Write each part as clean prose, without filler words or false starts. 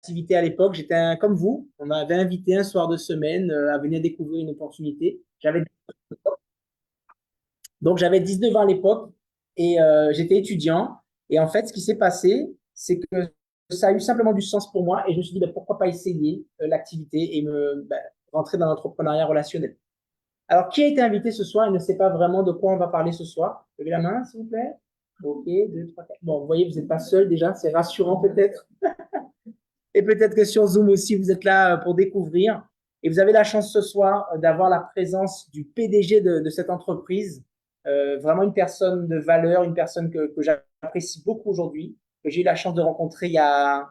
activité à l'époque. J'étais comme vous. On m'avait invité un soir de semaine à venir découvrir une opportunité. Donc, j'avais 19 ans à l'époque et j'étais étudiant. Et en fait, ce qui s'est passé, c'est que ça a eu simplement du sens pour moi et je me suis dit, ben, pourquoi pas essayer l'activité et rentrer dans l'entrepreneuriat relationnel. Alors, qui a été invité ce soir? Il ne sait pas vraiment de quoi on va parler ce soir. Levez la main, s'il vous plaît. OK, 2, 3, 4. Bon, vous voyez, vous n'êtes pas seul déjà, c'est rassurant peut-être. Et peut-être que sur Zoom aussi, vous êtes là pour découvrir. Et vous avez la chance ce soir d'avoir la présence du PDG de cette entreprise, vraiment une personne de valeur, une personne que j'apprécie beaucoup aujourd'hui, que j'ai eu la chance de rencontrer il y a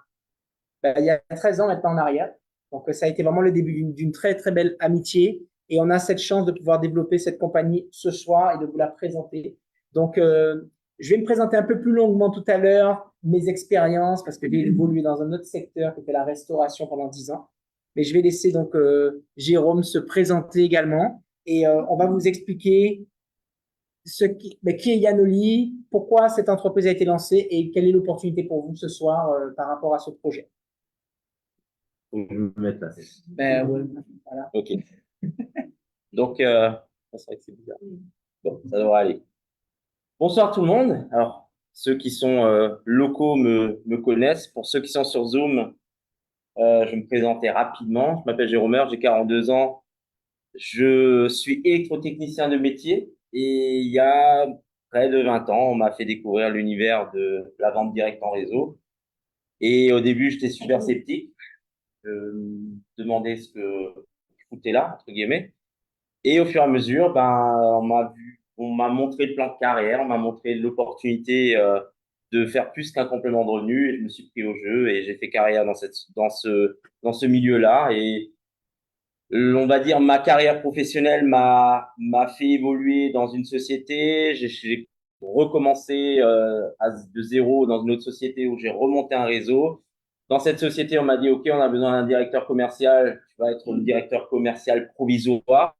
13 ans maintenant en arrière. Donc, ça a été vraiment le début d'une très, très belle amitié. Et on a cette chance de pouvoir développer cette compagnie ce soir et de vous la présenter. Donc, je vais me présenter un peu plus longuement tout à l'heure, mes expériences, parce que j'ai évolué dans un autre secteur qui était la restauration pendant 10 ans. Mais je vais laisser donc Jérôme se présenter également. Et on va vous expliquer qui est Yanoli, pourquoi cette entreprise a été lancée et quelle est l'opportunité pour vous ce soir par rapport à ce projet. Faut que je me mette là. Ben, ouais, voilà. Ok. Donc, c'est vrai que c'est bizarre. Bon, ça devrait aller. Bonsoir tout le monde. Alors, ceux qui sont locaux me connaissent. Pour ceux qui sont sur Zoom, je vais me présenter rapidement. Je m'appelle Jérôme, j'ai 42 ans. Je suis électrotechnicien de métier et il y a près de 20 ans, on m'a fait découvrir l'univers de la vente directe en réseau. Et au début, j'étais super sceptique. Je me demandais ce que je foutais là, entre guillemets. Et au fur et à mesure, on m'a montré le plan de carrière, on m'a montré l'opportunité de faire plus qu'un complément de revenu. Et je me suis pris au jeu et j'ai fait carrière dans ce milieu-là. Et on va dire ma carrière professionnelle m'a fait évoluer dans une société. J'ai recommencé de zéro dans une autre société où j'ai remonté un réseau. Dans cette société, on m'a dit, OK, on a besoin d'un directeur commercial. Tu vas être le directeur commercial provisoire.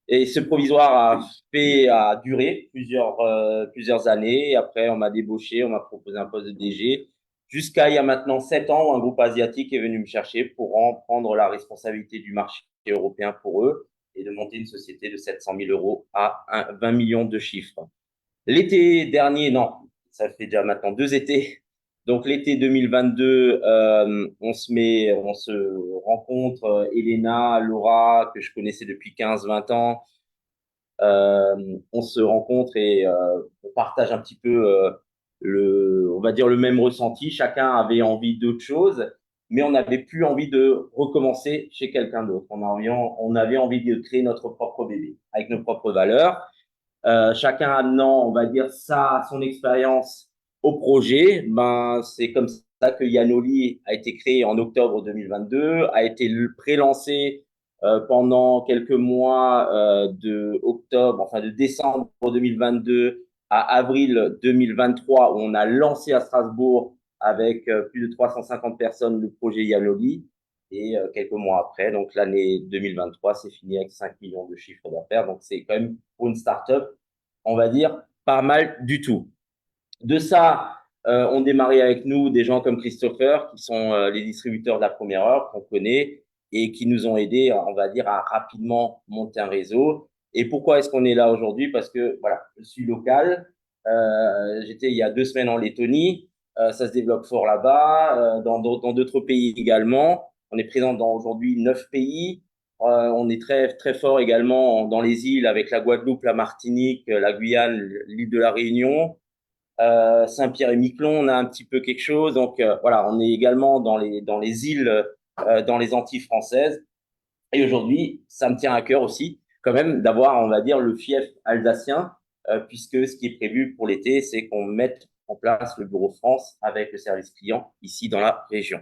Et ce provisoire a duré plusieurs années. Et après, on m'a débauché, on m'a proposé un poste de DG. Jusqu'à il y a maintenant 7 ans, où un groupe asiatique est venu me chercher pour en prendre la responsabilité du marché européen pour eux et de monter une société de 700 000 euros à 20 millions de chiffres. L'été dernier, non, ça fait déjà maintenant 2 étés. Donc l'été 2022, on se rencontre, Elena, Laura, que je connaissais depuis 15-20 ans. On se rencontre et on partage un petit peu on va dire le même ressenti. Chacun avait envie d'autre chose, mais on n'avait plus envie de recommencer chez quelqu'un d'autre. On avait envie de créer notre propre bébé avec nos propres valeurs. Chacun amenant, on va dire, son expérience au projet. Ben, c'est comme ça que Yanoli a été créé en octobre 2022, a été pré-lancé pendant quelques mois de décembre 2022 à avril 2023, où on a lancé à Strasbourg avec plus de 350 personnes le projet Yanoli. Et quelques mois après, donc l'année 2023, c'est fini avec 5 millions de chiffres d'affaires. Donc c'est quand même pour une start-up, on va dire, pas mal du tout. De ça, ont démarré avec nous des gens comme Christopher, qui sont les distributeurs de la première heure qu'on connaît et qui nous ont aidés, on va dire, à rapidement monter un réseau. Et pourquoi est-ce qu'on est là aujourd'hui? Parce que voilà, je suis local. J'étais il y a 2 semaines en Lettonie. Ça se développe fort là-bas, dans d'autres pays également. On est présent dans aujourd'hui 9 pays. On est très très fort également dans les îles avec la Guadeloupe, la Martinique, la Guyane, l'île de la Réunion. Saint-Pierre et Miquelon, on a un petit peu quelque chose. Donc voilà, on est également dans les îles, dans les Antilles françaises. Et aujourd'hui, ça me tient à cœur aussi, quand même, d'avoir, on va dire, le fief alsacien, puisque ce qui est prévu pour l'été, c'est qu'on mette en place le bureau France avec le service client ici dans la région.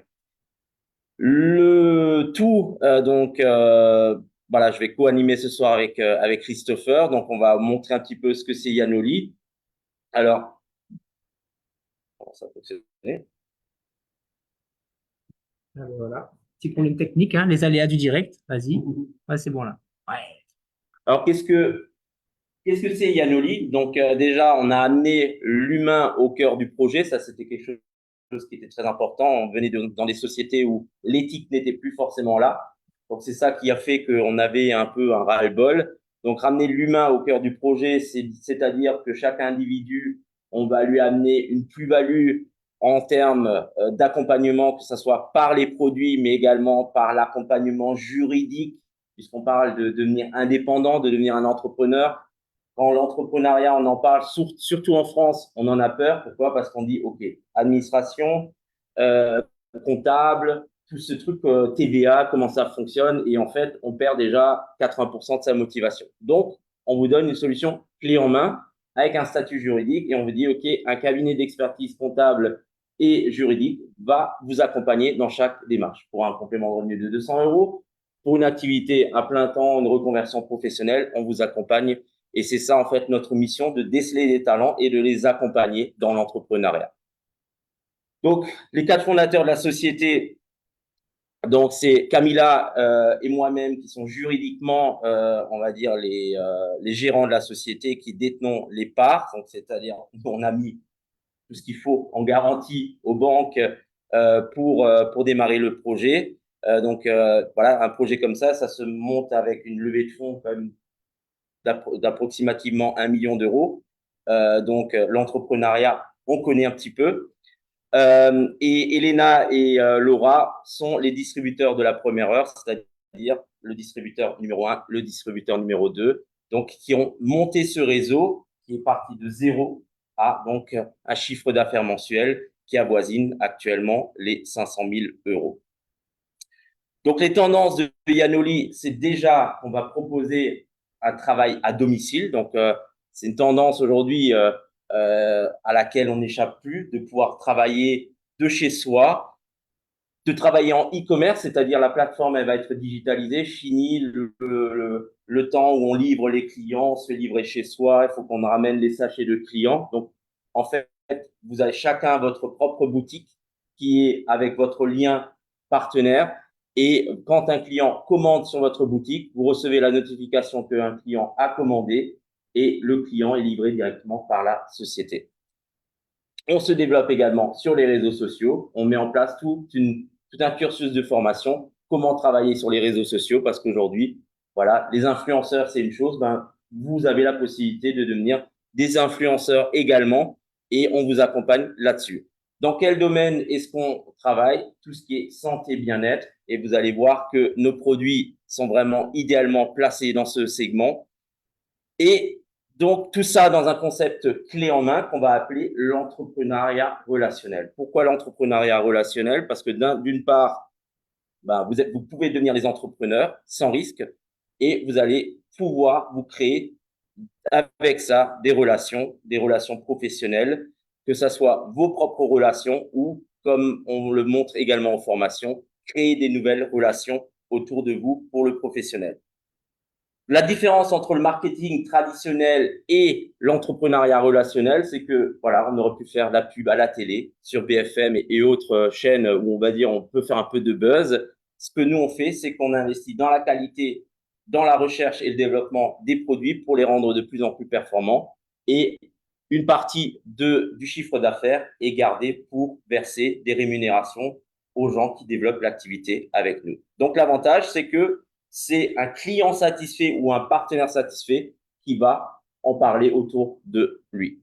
Le tout, voilà, je vais co-animer ce soir avec Christopher. Donc, on va montrer un petit peu ce que c'est Yanoli. Alors, comment ça fonctionne? Voilà. Petit problème technique, hein, les aléas du direct. Vas-y. Ouais, c'est bon là. Ouais. Alors, qu'est-ce que c'est Yanoli? Donc, déjà, on a amené l'humain au cœur du projet. Ça, c'était quelque chose chose qui était très important. On venait dans des sociétés où l'éthique n'était plus forcément là. Donc, c'est ça qui a fait qu'on avait un peu un ras-le-bol. Donc, ramener l'humain au cœur du projet, c'est-à-dire que chaque individu, on va lui amener une plus-value en termes d'accompagnement, que ce soit par les produits, mais également par l'accompagnement juridique, puisqu'on parle de devenir indépendant, de devenir un entrepreneur. Quand l'entrepreneuriat, on en parle, surtout en France, on en a peur. Pourquoi? Parce qu'on dit, OK, administration, comptable, tout ce truc TVA, comment ça fonctionne. Et en fait, on perd déjà 80% de sa motivation. Donc, on vous donne une solution clé en main avec un statut juridique et on vous dit, OK, un cabinet d'expertise comptable et juridique va vous accompagner dans chaque démarche. Pour un complément de revenu de 200 euros, pour une activité à plein temps, une reconversion professionnelle, on vous accompagne. Et c'est ça, en fait, notre mission, de déceler les talents et de les accompagner dans l'entrepreneuriat. Donc, les 4 fondateurs de la société, donc c'est Camilla et moi-même qui sont juridiquement, on va dire, les gérants de la société qui détenons les parts. Donc, c'est-à-dire, on a mis tout ce qu'il faut en garantie aux banques pour démarrer le projet. Donc, voilà, un projet comme ça se monte avec une levée de fonds quand même d'approximativement 1 million d'euros. Donc, l'entrepreneuriat, on connaît un petit peu. Et Elena et Laura sont les distributeurs de la première heure, c'est-à-dire le distributeur numéro 1, le distributeur numéro 2, donc qui ont monté ce réseau qui est parti de zéro à donc un chiffre d'affaires mensuel qui avoisine actuellement les 500 000 euros. Donc, les tendances de Yanoli, c'est déjà qu'on va proposer un travail à domicile. Donc, c'est une tendance aujourd'hui à laquelle on n'échappe plus, de pouvoir travailler de chez soi, de travailler en e-commerce, c'est-à-dire la plateforme, elle va être digitalisée, fini le temps où on livre les clients, on se fait livrer chez soi, il faut qu'on ramène les sachets de clients. Donc, en fait, vous avez chacun votre propre boutique qui est avec votre lien partenaire. Et quand un client commande sur votre boutique, vous recevez la notification qu'un client a commandé et le client est livré directement par la société. On se développe également sur les réseaux sociaux. On met en place tout un cursus de formation, comment travailler sur les réseaux sociaux, parce qu'aujourd'hui, voilà, les influenceurs, c'est une chose, vous avez la possibilité de devenir des influenceurs également et on vous accompagne là-dessus. Dans quel domaine est-ce qu'on travaille? Tout ce qui est santé, bien-être, et vous allez voir que nos produits sont vraiment idéalement placés dans ce segment. Et donc, tout ça dans un concept clé en main qu'on va appeler l'entrepreneuriat relationnel. Pourquoi l'entrepreneuriat relationnel? Parce que d'une part, vous pouvez devenir des entrepreneurs sans risque et vous allez pouvoir vous créer avec ça des relations professionnelles, que ce soit vos propres relations ou, comme on le montre également en formation, créer des nouvelles relations autour de vous pour le professionnel. La différence entre le marketing traditionnel et l'entrepreneuriat relationnel, c'est que, voilà, on aurait pu faire de la pub à la télé, sur BFM et autres chaînes où on va dire on peut faire un peu de buzz. Ce que nous on fait, c'est qu'on investit dans la qualité, dans la recherche et le développement des produits pour les rendre de plus en plus performants. Et une partie du chiffre d'affaires est gardée pour verser des rémunérations aux gens qui développent l'activité avec nous. Donc l'avantage, c'est que c'est un client satisfait ou un partenaire satisfait qui va en parler autour de lui.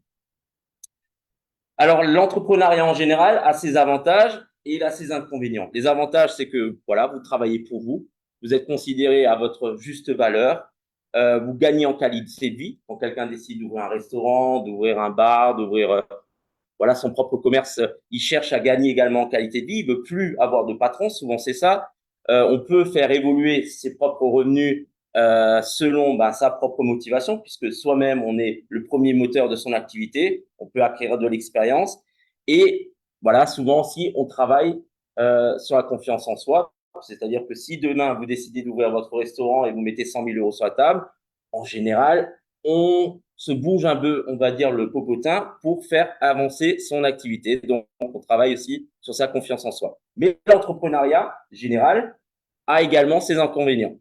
Alors, l'entrepreneuriat en général a ses avantages et il a ses inconvénients. Les avantages, c'est que voilà, vous travaillez pour vous, vous êtes considéré à votre juste valeur, vous gagnez en qualité de vie. Quand quelqu'un décide d'ouvrir un restaurant, d'ouvrir un bar, d'ouvrir voilà, son propre commerce, il cherche à gagner également en qualité de vie. Il veut plus avoir de patron, souvent c'est ça. On peut faire évoluer ses propres revenus selon sa propre motivation, puisque soi-même, on est le premier moteur de son activité. On peut acquérir de l'expérience. Et voilà, souvent aussi, on travaille sur la confiance en soi. C'est-à-dire que si demain, vous décidez d'ouvrir votre restaurant et vous mettez 100 000 euros sur la table, en général, on se bouge un peu, on va dire, le popotin pour faire avancer son activité. Donc, on travaille aussi sur sa confiance en soi. Mais l'entrepreneuriat général a également ses inconvénients.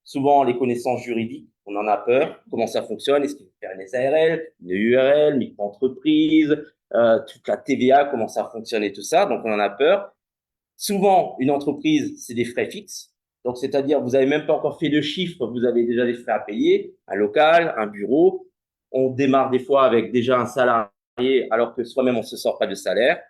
Souvent, les connaissances juridiques On en a peur. Comment ça fonctionne? Est-ce qu'il faut faire une SARL, une URL, micro-entreprise, toute la TVA, comment ça fonctionne et tout ça. Donc, on en a peur. Souvent, une entreprise, c'est des frais fixes. Donc, c'est-à-dire, vous n'avez même pas encore fait de chiffre, vous avez déjà des frais à payer, un local, un bureau. On démarre des fois avec déjà un salarié, alors que soi-même, on ne se sort pas de salaire.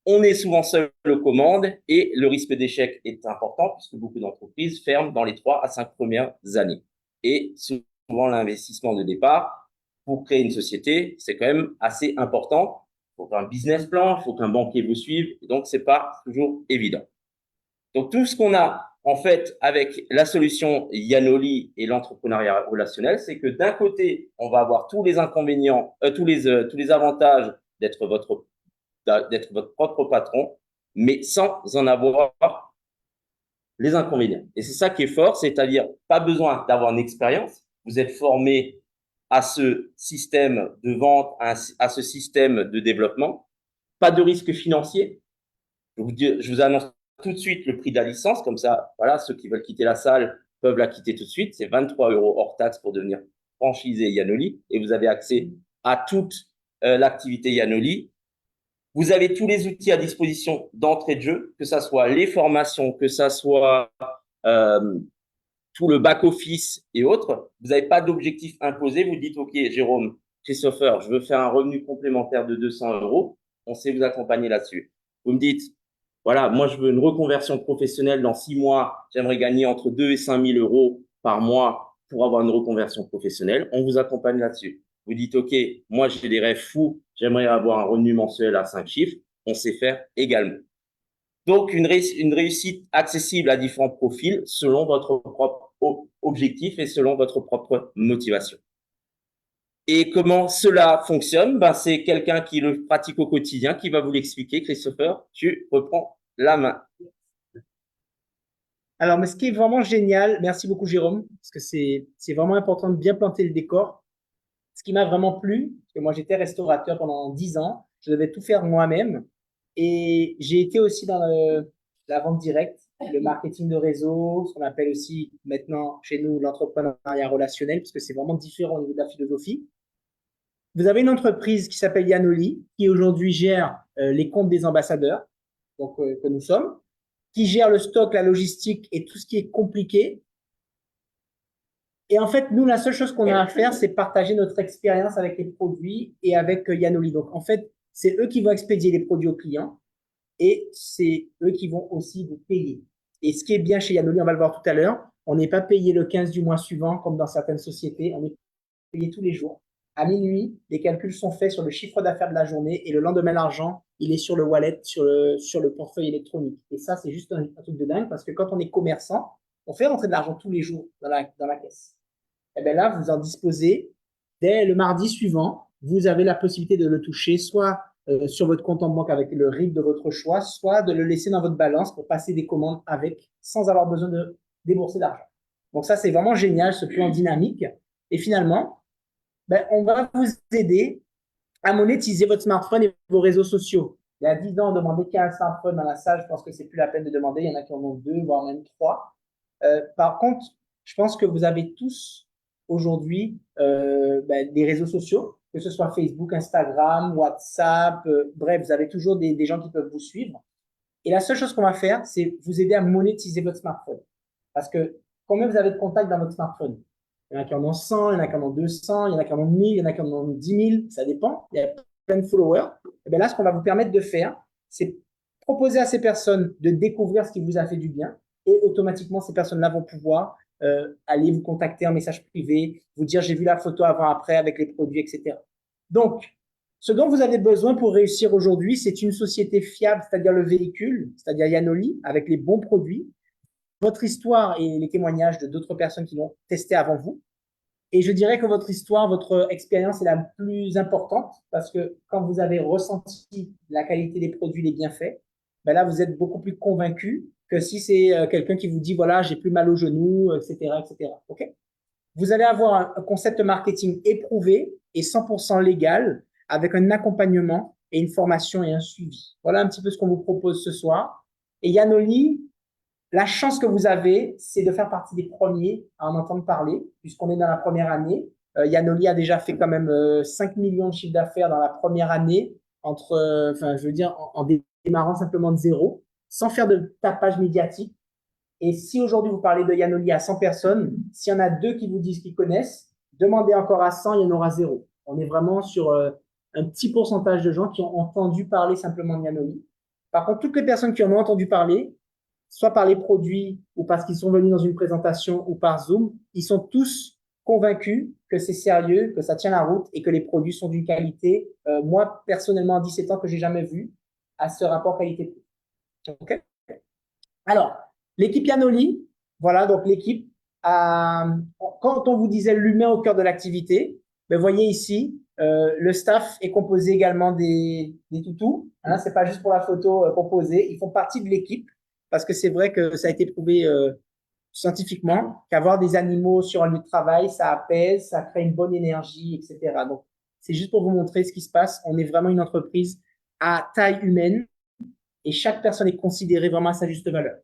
On est souvent seul aux commandes et le risque d'échec est important puisque beaucoup d'entreprises ferment dans les 3 à 5 premières années. Et souvent, l'investissement de départ pour créer une société, c'est quand même assez important. Il faut un business plan, il faut qu'un banquier vous suive. Donc, c'est pas toujours évident. Donc, tout ce qu'on a, en fait, avec la solution Yanoli et l'entrepreneuriat relationnel, c'est que d'un côté, on va avoir tous les inconvénients, tous les avantages d'être votre propre patron, mais sans en avoir les inconvénients. Et c'est ça qui est fort, c'est-à-dire pas besoin d'avoir une expérience. Vous êtes formé à ce système de vente, à ce système de développement. Pas de risque financier. Je vous annonce tout de suite le prix de la licence, comme ça, voilà, ceux qui veulent quitter la salle peuvent la quitter tout de suite. C'est 23 € hors taxe pour devenir franchisé Yanoli et vous avez accès à toute l'activité Yanoli. Vous avez tous les outils à disposition d'entrée de jeu, que ça soit les formations, que ça soit tout le back-office et autres. Vous n'avez pas d'objectif imposé. Vous dites, OK, Jérôme, Christopher, je veux faire un revenu complémentaire de 200 €. On sait vous accompagner là-dessus. Vous me dites, voilà, moi, je veux une reconversion professionnelle dans 6 mois. J'aimerais gagner entre 2 et 5 000 € par mois pour avoir une reconversion professionnelle. On vous accompagne là-dessus. Vous dites, OK, moi, j'ai des rêves fous. J'aimerais avoir un revenu mensuel à 5 chiffres. On sait faire également. Donc, une réussite accessible à différents profils selon votre propre objectif et selon votre propre motivation. Et comment cela fonctionne? Ben, c'est quelqu'un qui le pratique au quotidien qui va vous l'expliquer. Christopher, tu reprends la main. Alors, mais ce qui est vraiment génial, merci beaucoup Jérôme, parce que c'est vraiment important de bien planter le décor. Ce qui m'a vraiment plu, parce que moi j'étais restaurateur pendant 10 ans, je devais tout faire moi-même, et j'ai été aussi dans la vente directe, le marketing de réseau, ce qu'on appelle aussi maintenant chez nous l'entrepreneuriat relationnel, parce que c'est vraiment différent au niveau de la philosophie. Vous avez une entreprise qui s'appelle Yanoli, qui aujourd'hui gère les comptes des ambassadeurs, donc que nous sommes, qui gère le stock, la logistique et tout ce qui est compliqué. Et en fait, nous, la seule chose qu'on a à faire, c'est partager notre expérience avec les produits et avec Yanoli. Donc, en fait, c'est eux qui vont expédier les produits aux clients et c'est eux qui vont aussi vous payer. Et ce qui est bien chez Yanoli, on va le voir tout à l'heure, on n'est pas payé le 15 du mois suivant comme dans certaines sociétés, on est payé tous les jours. À minuit, les calculs sont faits sur le chiffre d'affaires de la journée et le lendemain, l'argent, il est sur le wallet, sur le portefeuille électronique. Et ça, c'est juste un truc de dingue parce que quand on est commerçant, on fait rentrer de l'argent tous les jours dans la caisse. Et bien là, vous en disposez dès le mardi suivant. Vous avez la possibilité de le toucher soit sur votre compte en banque avec le RIB de votre choix, soit de le laisser dans votre balance pour passer des commandes avec sans avoir besoin de débourser d'argent. Donc ça, c'est vraiment génial, ce plan dynamique. Et finalement, ben, on va vous aider à monétiser votre smartphone et vos réseaux sociaux. Il y a 10 ans, on demandait qu'un smartphone dans la salle. Je pense que c'est plus la peine de demander. Il y en a qui en ont 2, voire même 3. Par contre, je pense que vous avez tous aujourd'hui des réseaux sociaux, que ce soit Facebook, Instagram, WhatsApp, bref, vous avez toujours des gens qui peuvent vous suivre. Et la seule chose qu'on va faire, c'est vous aider à monétiser votre smartphone. Parce que combien vous avez de contacts dans votre smartphone? Il y en a qui en ont 100, il y en a qui en ont 200, il y en a qui en ont 1000, il y en a qui en ont 10 000, ça dépend. Il y a plein de followers. Et bien là, ce qu'on va vous permettre de faire, c'est proposer à ces personnes de découvrir ce qui vous a fait du bien et automatiquement, ces personnes-là vont pouvoir aller vous contacter en message privé, vous dire j'ai vu la photo avant-après avec les produits, etc. Donc, ce dont vous avez besoin pour réussir aujourd'hui, c'est une société fiable, c'est-à-dire le véhicule, c'est-à-dire Yanoli, avec les bons produits, votre histoire et les témoignages de d'autres personnes qui l'ont testé avant vous. Et je dirais que votre histoire, votre expérience est la plus importante parce que quand vous avez ressenti la qualité des produits, les bienfaits, ben là, vous êtes beaucoup plus convaincu que si c'est quelqu'un qui vous dit, voilà, j'ai plus mal au genou, etc., etc. OK? Vous allez avoir un concept marketing éprouvé et 100% légal avec un accompagnement et une formation et un suivi. Voilà un petit peu ce qu'on vous propose ce soir. Et Yanoli, La chance que vous avez, c'est de faire partie des premiers à en entendre parler, puisqu'on est dans la première année. Yanoli a déjà fait quand même 5 millions de chiffres d'affaires dans la première année, enfin, je veux dire, en démarrant simplement de zéro, sans faire de tapage médiatique. Et si aujourd'hui vous parlez de Yanoli à 100 personnes, s'il y en a 2 qui vous disent qu'ils connaissent, demandez encore à 100, il y en aura 0. On est vraiment sur un petit pourcentage de gens qui ont entendu parler simplement de Yanoli. Par contre, toutes les personnes qui en ont entendu parler, soit par les produits ou parce qu'ils sont venus dans une présentation ou par Zoom, ils sont tous convaincus que c'est sérieux, que ça tient la route et que les produits sont d'une qualité, moi, personnellement, à 17 ans, que j'ai jamais vu à ce rapport qualité-prix. OK? Alors, l'équipe Yanoli, voilà, donc l'équipe, quand on vous disait l'humain au cœur de l'activité, ben, voyez ici, le staff est composé également des toutous. Hein, c'est pas juste pour la photo composée, ils font partie de l'équipe parce que c'est vrai que ça a été prouvé scientifiquement qu'avoir des animaux sur un lieu de travail, ça apaise, ça crée une bonne énergie, etc. Donc, c'est juste pour vous montrer ce qui se passe. On est vraiment une entreprise à taille humaine et chaque personne est considérée vraiment à sa juste valeur.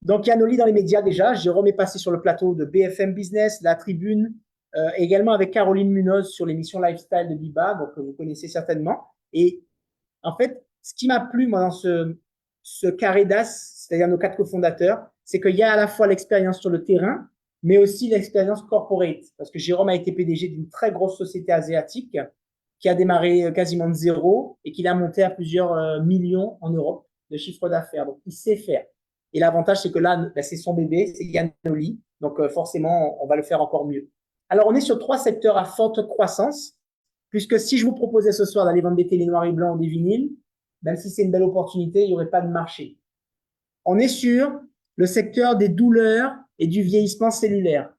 Donc, Yanoli dans les médias déjà. Jérôme est passé sur le plateau de BFM Business, La Tribune, également avec Caroline Munoz sur l'émission Lifestyle de Biba, donc vous connaissez certainement. Et en fait, ce qui m'a plu, moi, dans ce carré d'as, c'est-à-dire nos 4 cofondateurs, c'est qu'il y a à la fois l'expérience sur le terrain, mais aussi l'expérience corporate. Parce que Jérôme a été PDG d'une très grosse société asiatique qui a démarré quasiment de zéro et qui l'a monté à plusieurs millions en Europe de chiffre d'affaires. Donc, il sait faire. Et l'avantage, c'est que là, c'est son bébé, c'est Yanoli. Donc, forcément, on va le faire encore mieux. Alors, on est sur 3 secteurs à forte croissance, puisque si je vous proposais ce soir d'aller vendre des télé noirs et blancs ou des vinyles, même si c'est une belle opportunité, il n'y aurait pas de marché. On est sur le secteur des douleurs et du vieillissement cellulaire.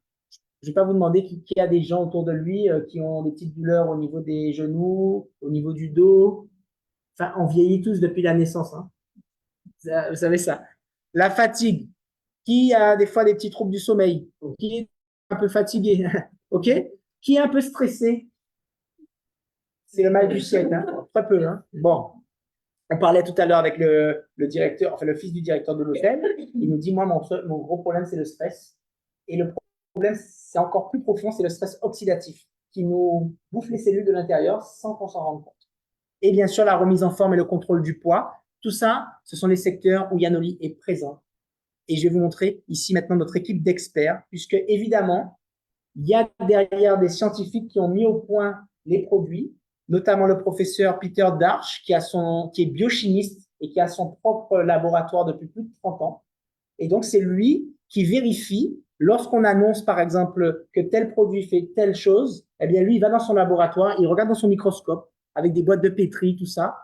Je ne vais pas vous demander qu'il y a des gens autour de lui qui ont des petites douleurs au niveau des genoux, au niveau du dos. Enfin, on vieillit tous depuis la naissance. Hein. Vous savez ça. La fatigue. Qui a des fois des petits troubles du sommeil? Qui est un peu fatigué? OK? Qui est un peu stressé? C'est le mal du siècle. Hein? Très peu. Hein? Bon. On parlait tout à l'heure avec le directeur, enfin le fils du directeur de l'hôtel. Il nous dit, moi, mon gros problème, c'est le stress. Et le problème, c'est encore plus profond, c'est le stress oxydatif qui nous bouffe les cellules de l'intérieur sans qu'on s'en rende compte. Et bien sûr, la remise en forme et le contrôle du poids. Tout ça, ce sont les secteurs où Yanoli est présent. Et je vais vous montrer ici maintenant notre équipe d'experts, puisque évidemment, il y a derrière des scientifiques qui ont mis au point les produits, notamment le professeur Peter Darch, qui est biochimiste et qui a son propre laboratoire depuis plus de 30 ans. Et donc, c'est lui qui vérifie, lorsqu'on annonce, par exemple, que tel produit fait telle chose, eh bien, lui, il va dans son laboratoire, il regarde dans son microscope, avec des boîtes de pétri, tout ça,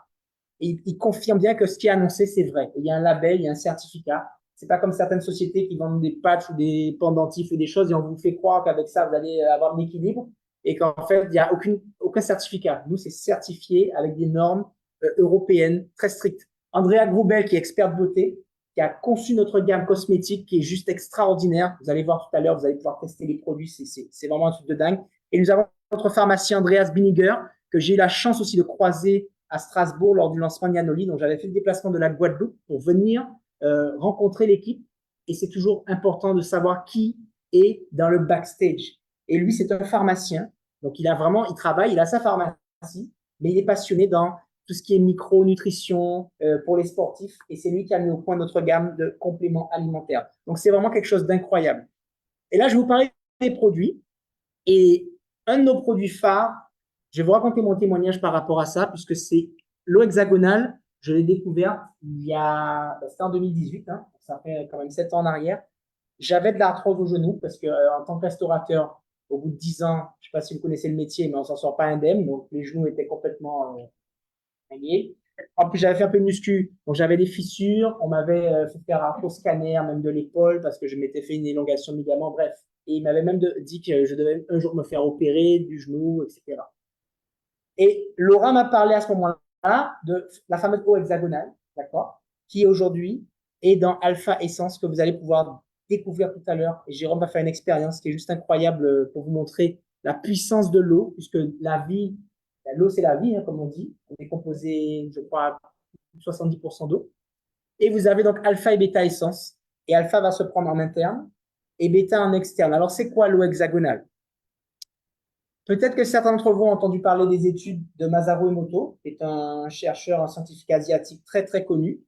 et il confirme bien que ce qui est annoncé, c'est vrai. Il y a un label, il y a un certificat. C'est pas comme certaines sociétés qui vendent des patchs ou des pendentifs ou des choses et on vous fait croire qu'avec ça, vous allez avoir de l'équilibre et qu'en fait, il n'y a aucun certificat. Nous, c'est certifié avec des normes européennes très strictes. Andrea Grubel, qui est experte beauté, qui a conçu notre gamme cosmétique qui est juste extraordinaire. Vous allez voir tout à l'heure, vous allez pouvoir tester les produits. C'est vraiment un truc de dingue. Et nous avons notre pharmacien Andreas Biniger, que j'ai eu la chance aussi de croiser à Strasbourg lors du lancement de Yanoli. Donc, j'avais fait le déplacement de la Guadeloupe pour venir rencontrer l'équipe. Et c'est toujours important de savoir qui est dans le backstage. Et lui, c'est un pharmacien. Donc, il travaille, il a sa pharmacie, mais il est passionné dans tout ce qui est micronutrition pour les sportifs. Et c'est lui qui a mis au point notre gamme de compléments alimentaires. Donc, c'est vraiment quelque chose d'incroyable. Et là, je vais vous parler des produits. Et un de nos produits phares, je vais vous raconter mon témoignage par rapport à ça, puisque c'est l'eau hexagonale. Je l'ai découvert c'était en 2018, hein, ça fait quand même 7 ans en arrière. J'avais de l'arthrose au genou parce que en tant que restaurateur, au bout de 10 ans, je ne sais pas si vous connaissez le métier, mais on s'en sort pas indemne, donc les genoux étaient complètement liés. En plus, j'avais fait un peu de muscu, donc j'avais des fissures. On m'avait fait faire un faux scanner, même de l'épaule, parce que je m'étais fait une élongation de ligament, bref. Et il m'avait même dit que je devais un jour me faire opérer du genou, etc. Et Laura m'a parlé à ce moment-là de la fameuse eau hexagonale, d'accord, qui aujourd'hui est dans Alpha Essence, que vous allez pouvoir découvrir tout à l'heure. Et Jérôme va faire une expérience qui est juste incroyable pour vous montrer la puissance de l'eau, puisque l'eau c'est la vie, hein, comme on dit. On est composé, je crois, 70% d'eau. Et vous avez donc Alpha et Beta Essence, et alpha va se prendre en interne et bêta en externe. Alors, c'est quoi l'eau hexagonale? Peut-être que certains d'entre vous ont entendu parler des études de Masaru Emoto, qui est un chercheur, un scientifique asiatique très, très connu.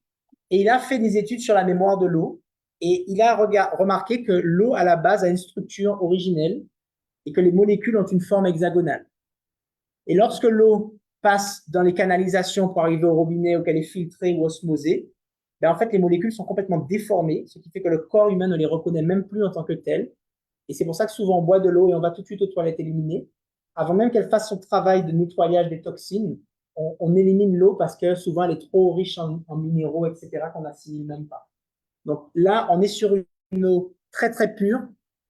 Et il a fait des études sur la mémoire de l'eau. Et il a remarqué que l'eau, à la base, a une structure originelle et que les molécules ont une forme hexagonale. Et lorsque l'eau passe dans les canalisations pour arriver au robinet, auquel elle est filtrée ou osmosée, ben en fait, les molécules sont complètement déformées, ce qui fait que le corps humain ne les reconnaît même plus en tant que telles. Et c'est pour ça que souvent on boit de l'eau et on va tout de suite aux toilettes éliminer. Avant même qu'elle fasse son travail de nettoyage des toxines, on élimine l'eau parce que souvent elle est trop riche en minéraux, etc., qu'on n'assimile même pas. Donc là, on est sur une eau très très pure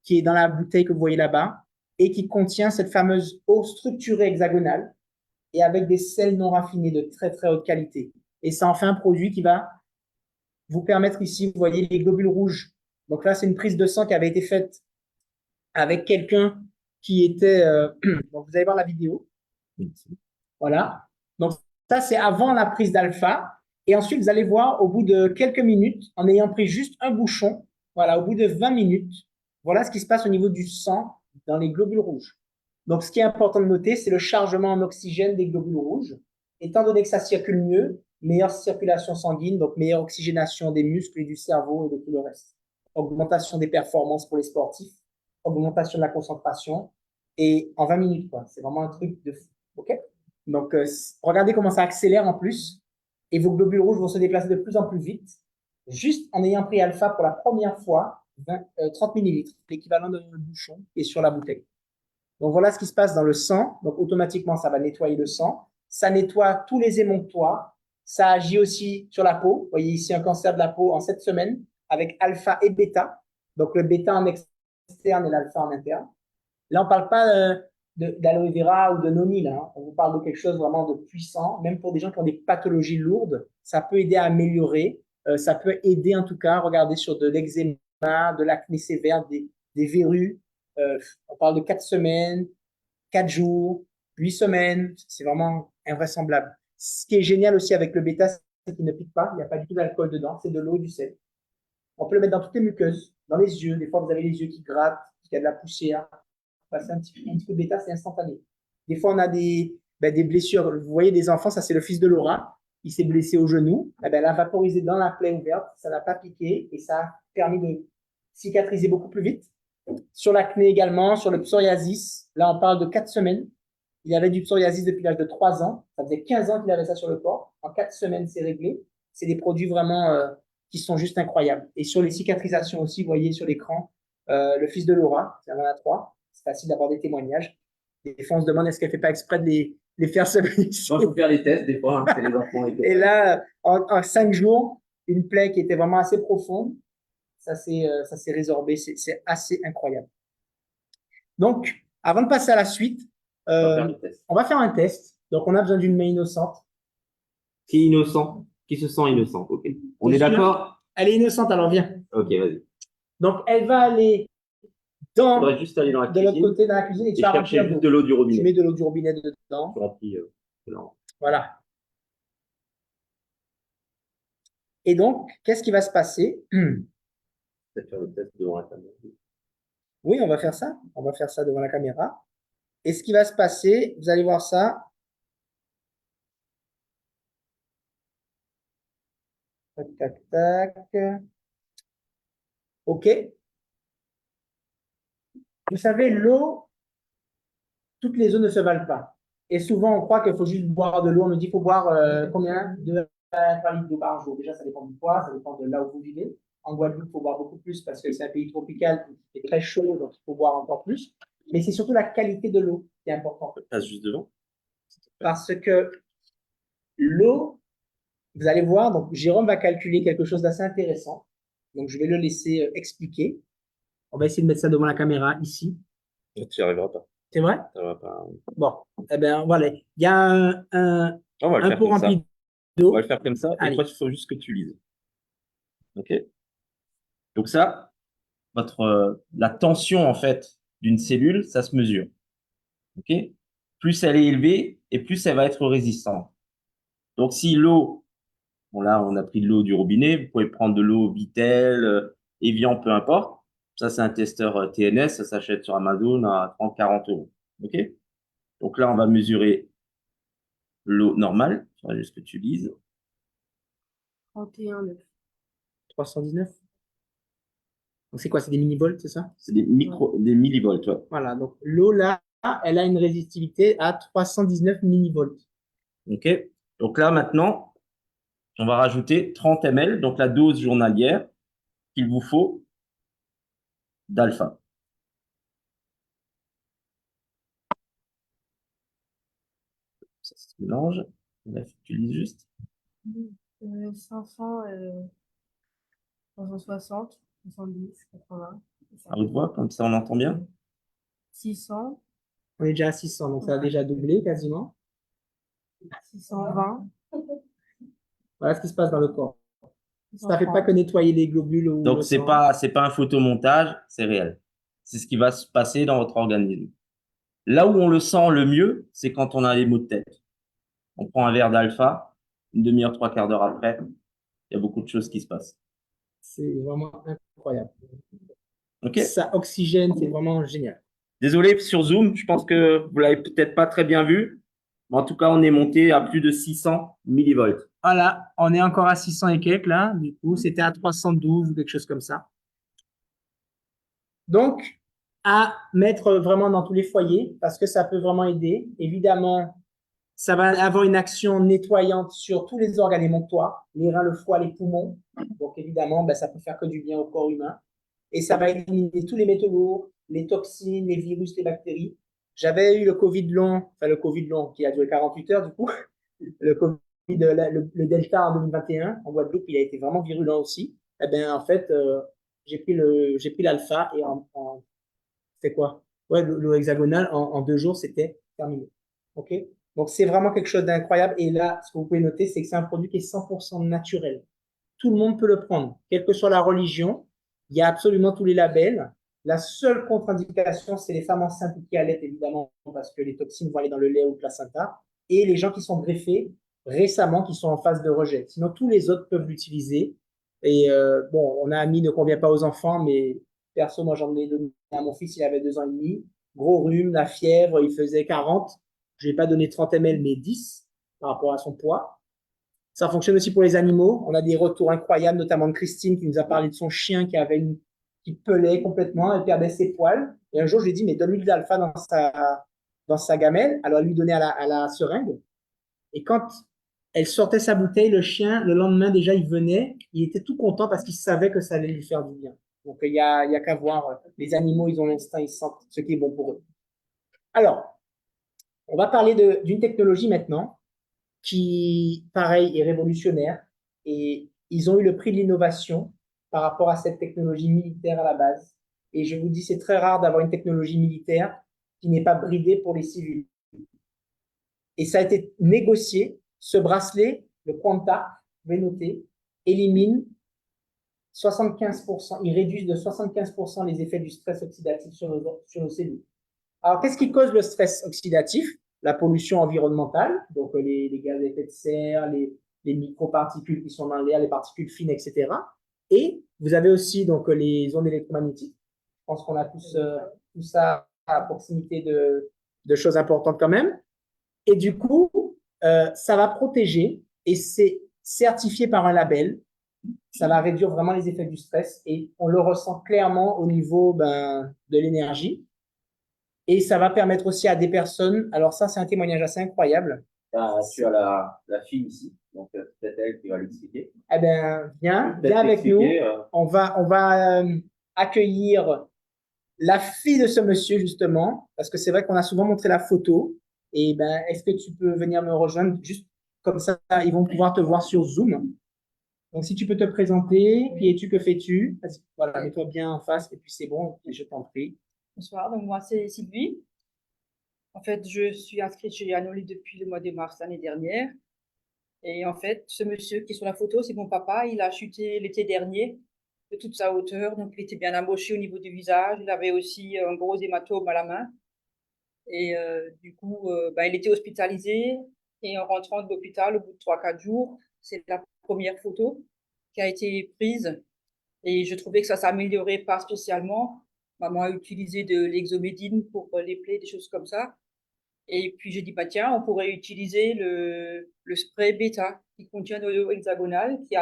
qui est dans la bouteille que vous voyez là-bas et qui contient cette fameuse eau structurée hexagonale et avec des sels non raffinés de très très haute qualité. Et ça en fait un produit qui va vous permettre ici, vous voyez les globules rouges. Donc là, c'est une prise de sang qui avait été faite avec quelqu'un qui était. Donc vous allez voir la vidéo. Voilà. Donc ça, c'est avant la prise d'alpha. Et ensuite, vous allez voir au bout de quelques minutes, en ayant pris juste un bouchon, voilà, au bout de 20 minutes, voilà ce qui se passe au niveau du sang dans les globules rouges. Donc, ce qui est important de noter, c'est le chargement en oxygène des globules rouges. Étant donné que ça circule mieux, meilleure circulation sanguine, donc meilleure oxygénation des muscles et du cerveau et de tout le reste. Augmentation des performances pour les sportifs, augmentation de la concentration, et en 20 minutes, quoi. C'est vraiment un truc de fou. OK? Donc, regardez comment ça accélère en plus, et vos globules rouges vont se déplacer de plus en plus vite, juste en ayant pris alpha pour la première fois, 30 millilitres, l'équivalent d'un bouchon, qui est sur la bouteille. Donc, voilà ce qui se passe dans le sang. Donc, automatiquement, ça va nettoyer le sang. Ça nettoie tous les émonctoires. Ça agit aussi sur la peau. Vous voyez ici un cancer de la peau en 7 semaines avec alpha et bêta. Donc, le bêta en externe et l'alpha en interne. Là, on ne parle pas d'aloe vera ou de noni. Là, hein. On vous parle de quelque chose vraiment de puissant. Même pour des gens qui ont des pathologies lourdes, ça peut aider à améliorer. Ça peut aider en tout cas, regardez sur de l'eczéma, de l'acné sévère, des verrues. On parle de 4 semaines, 4 jours, 8 semaines. C'est vraiment invraisemblable. Ce qui est génial aussi avec le bêta, c'est qu'il ne pique pas. Il n'y a pas du tout d'alcool dedans. C'est de l'eau, du sel. On peut le mettre dans toutes les muqueuses, dans les yeux. Des fois, vous avez les yeux qui grattent, il y a de la poussière. Passer un petit peu de bêta, c'est instantané. Des fois, on a des blessures. Vous voyez, des enfants, ça, c'est le fils de Laura. Il s'est blessé au genou. Eh ben, elle a vaporisé dans la plaie ouverte. Ça n'a pas piqué et ça a permis de cicatriser beaucoup plus vite. Sur l'acné également, sur le psoriasis, là, on parle de 4 semaines. Il avait du psoriasis depuis l'âge de 3 ans. Ça faisait 15 ans qu'il avait ça sur le corps. En 4 semaines, c'est réglé. C'est des produits vraiment qui sont juste incroyables. Et sur les cicatrisations aussi, vous voyez sur l'écran, le fils de Laura, c'est un a 3. C'est facile d'avoir des témoignages. Des fois, on se demande est-ce qu'elle ne fait pas exprès de les faire se blesser. Il faut faire les tests, des fois, hein, c'est les enfants. Et là, en 5 jours, une plaie qui était vraiment assez profonde, ça s'est résorbé. C'est assez incroyable. Donc, avant de passer à la suite, on va faire un test. Donc, on a besoin d'une main innocente. Qui est innocent, qui se sent innocent. Ok. On est d'accord? Elle est innocente, alors viens. Ok, vas-y. Donc, elle va aller juste aller dans la de l'autre côté dans la cuisine et tu vas chercher juste de l'eau du robinet. Tu mets de l'eau du robinet dedans. Voilà. Et donc, qu'est-ce qui va se passer? Peut-être faire le test devant la caméra. Oui, on va faire ça. On va faire ça devant la caméra. Et ce qui va se passer, vous allez voir ça. Tac, tac, tac. OK. Vous savez, l'eau, toutes les eaux ne se valent pas. Et souvent, on croit qu'il faut juste boire de l'eau. On nous dit qu'il faut boire combien? 2 à 3 litres d'eau par jour. Déjà, ça dépend du poids, ça dépend de là où vous vivez. En Guadeloupe, il faut boire beaucoup plus parce que c'est un pays tropical qui est très chaud, donc il faut boire encore plus. Mais c'est surtout la qualité de l'eau qui est importante. Passe juste devant. Parce que l'eau, vous allez voir, donc Jérôme va calculer quelque chose d'assez intéressant. Donc, je vais le laisser expliquer. On va essayer de mettre ça devant la caméra ici. Tu n'y arriveras pas. C'est vrai? Ça va pas. Bon, eh bien, voilà. Il y a un pot rempli d'eau. On va le faire comme ça. Et toi, il faut juste que tu lises. OK? Donc ça, la tension, en fait, d'une cellule, ça se mesure. OK? Plus elle est élevée et plus elle va être résistante. Donc, si l'eau, bon là, on a pris de l'eau du robinet, vous pouvez prendre de l'eau Vittel, Evian, peu importe. Ça, c'est un testeur TNS, ça s'achète sur Amazon à 30-40 euros. OK? Donc là, on va mesurer l'eau normale. Il faudrait juste que tu lises. 31,9. 319. Donc, c'est quoi? C'est des millivolts, c'est ça? C'est des millivolts, ouais. Voilà. Donc, l'eau, là, elle a une résistivité à 319 millivolts. OK? Donc là, maintenant, on va rajouter 30 ml, donc la dose journalière qu'il vous faut d'alpha. Ça se mélange. Là, tu lis juste. 500, 360, 70, 80. À haute voix, comme ça on entend bien. 600, On est déjà à 600, donc ça a déjà doublé quasiment. 620. Voilà ce qui se passe dans le corps. Ça ne fait pas 630. que nettoyer les globules ou Donc le c'est sang. pas un photomontage, c'est réel. C'est ce qui va se passer dans votre organisme. Là où on le sent le mieux, c'est quand on a les maux de tête. On prend un verre d'alpha, une demi-heure, trois quarts d'heure après, il y a beaucoup de choses qui se passent. C'est vraiment incroyable. OK? Ça oxygène, c'est vraiment génial. Désolé sur Zoom, je pense que vous l'avez peut-être pas très bien vu. Mais en tout cas, on est monté à plus de 600 millivolts. Voilà, on est encore à 600 et quelques là. Du coup, c'était à 312 ou quelque chose comme ça. Donc, à mettre vraiment dans tous les foyers parce que ça peut vraiment aider. Évidemment, ça va avoir une action nettoyante sur tous les organes émonctoires, les reins, le foie, les poumons. Donc, évidemment, ben, ça peut faire que du bien au corps humain. Et ça va éliminer tous les métaux lourds, les toxines, les virus, les bactéries. J'avais eu le Covid long, enfin le Covid long qui a duré 48 heures du coup, le Covid, le Delta en 2021 en Guadeloupe, il a été vraiment virulent aussi. Eh bien, en fait, j'ai pris l'alpha et c'est quoi? Ouais, le hexagonal, en 2 jours, c'était terminé. OK? Donc, c'est vraiment quelque chose d'incroyable. Et là, ce que vous pouvez noter, c'est que c'est un produit qui est 100% naturel. Tout le monde peut le prendre, quelle que soit la religion. Il y a absolument tous les labels. La seule contre-indication, c'est les femmes enceintes qui allaitent, évidemment, parce que les toxines vont aller dans le lait ou le placenta, et les gens qui sont greffés récemment, qui sont en phase de rejet. Sinon, tous les autres peuvent l'utiliser. Et bon, on a mis ne convient pas aux enfants, mais perso, moi, j'en ai donné à mon fils, il avait 2 ans et demi. Gros rhume, la fièvre, il faisait 40. Je n'ai pas donné 30 ml, mais 10 par rapport à son poids. Ça fonctionne aussi pour les animaux. On a des retours incroyables, notamment de Christine qui nous a parlé de son chien qui pelait complètement, elle perdait ses poils. Et un jour, je lui ai dit, mais donne-lui de l'alpha dans sa gamelle. Alors, elle lui donnait à la seringue. Et quand elle sortait sa bouteille, le chien, le lendemain déjà, il venait. Il était tout content parce qu'il savait que ça allait lui faire du bien. Donc, il y a qu'à voir. Les animaux, ils ont l'instinct, ils sentent ce qui est bon pour eux. Alors, on va parler d'une technologie maintenant qui, pareil, est révolutionnaire. Et ils ont eu le prix de l'innovation par rapport à cette technologie militaire à la base. Et je vous dis, c'est très rare d'avoir une technologie militaire qui n'est pas bridée pour les civils. Et ça a été négocié. Ce bracelet, le Quanta, vous pouvez noter, élimine 75%, il réduit de 75% les effets du stress oxydatif sur nos cellules. Alors, qu'est-ce qui cause le stress oxydatif? La pollution environnementale, donc les gaz à effet de serre, les microparticules qui sont dans l'air, les particules fines, etc. Et vous avez aussi donc les ondes électromagnétiques. Je pense qu'on a tous tout ça à proximité de choses importantes quand même. Et du coup, ça va protéger et c'est certifié par un label. Ça va réduire vraiment les effets du stress et on le ressent clairement au niveau de l'énergie. Et ça va permettre aussi à des personnes, alors ça c'est un témoignage assez incroyable. Tu as la fille ici, donc peut-être elle qui va l'expliquer. Eh bien, viens avec nous. On va accueillir la fille de ce monsieur justement, parce que c'est vrai qu'on a souvent montré la photo. Et ben, est-ce que tu peux venir me rejoindre juste comme ça, ils vont pouvoir te voir sur Zoom. Donc si tu peux te présenter, qui es-tu, que fais-tu? Voilà, mets-toi bien en face et puis c'est bon, je t'en prie. Bonsoir, donc moi c'est Sylvie. En fait, je suis inscrite chez Anoli depuis le mois de mars l'année dernière. Et en fait, ce monsieur qui est sur la photo, c'est mon papa. Il a chuté l'été dernier de toute sa hauteur. Donc, il était bien amoché au niveau du visage. Il avait aussi un gros hématome à la main. Et du coup, il était hospitalisé. Et en rentrant de l'hôpital, au bout de 3-4 jours, c'est la première photo qui a été prise. Et je trouvais que ça s'améliorait pas spécialement. Maman a utilisé de l'exomédine pour les plaies, des choses comme ça. Et puis j'ai dit, bah tiens, on pourrait utiliser le spray bêta qui contient de l'eau hexagonale qui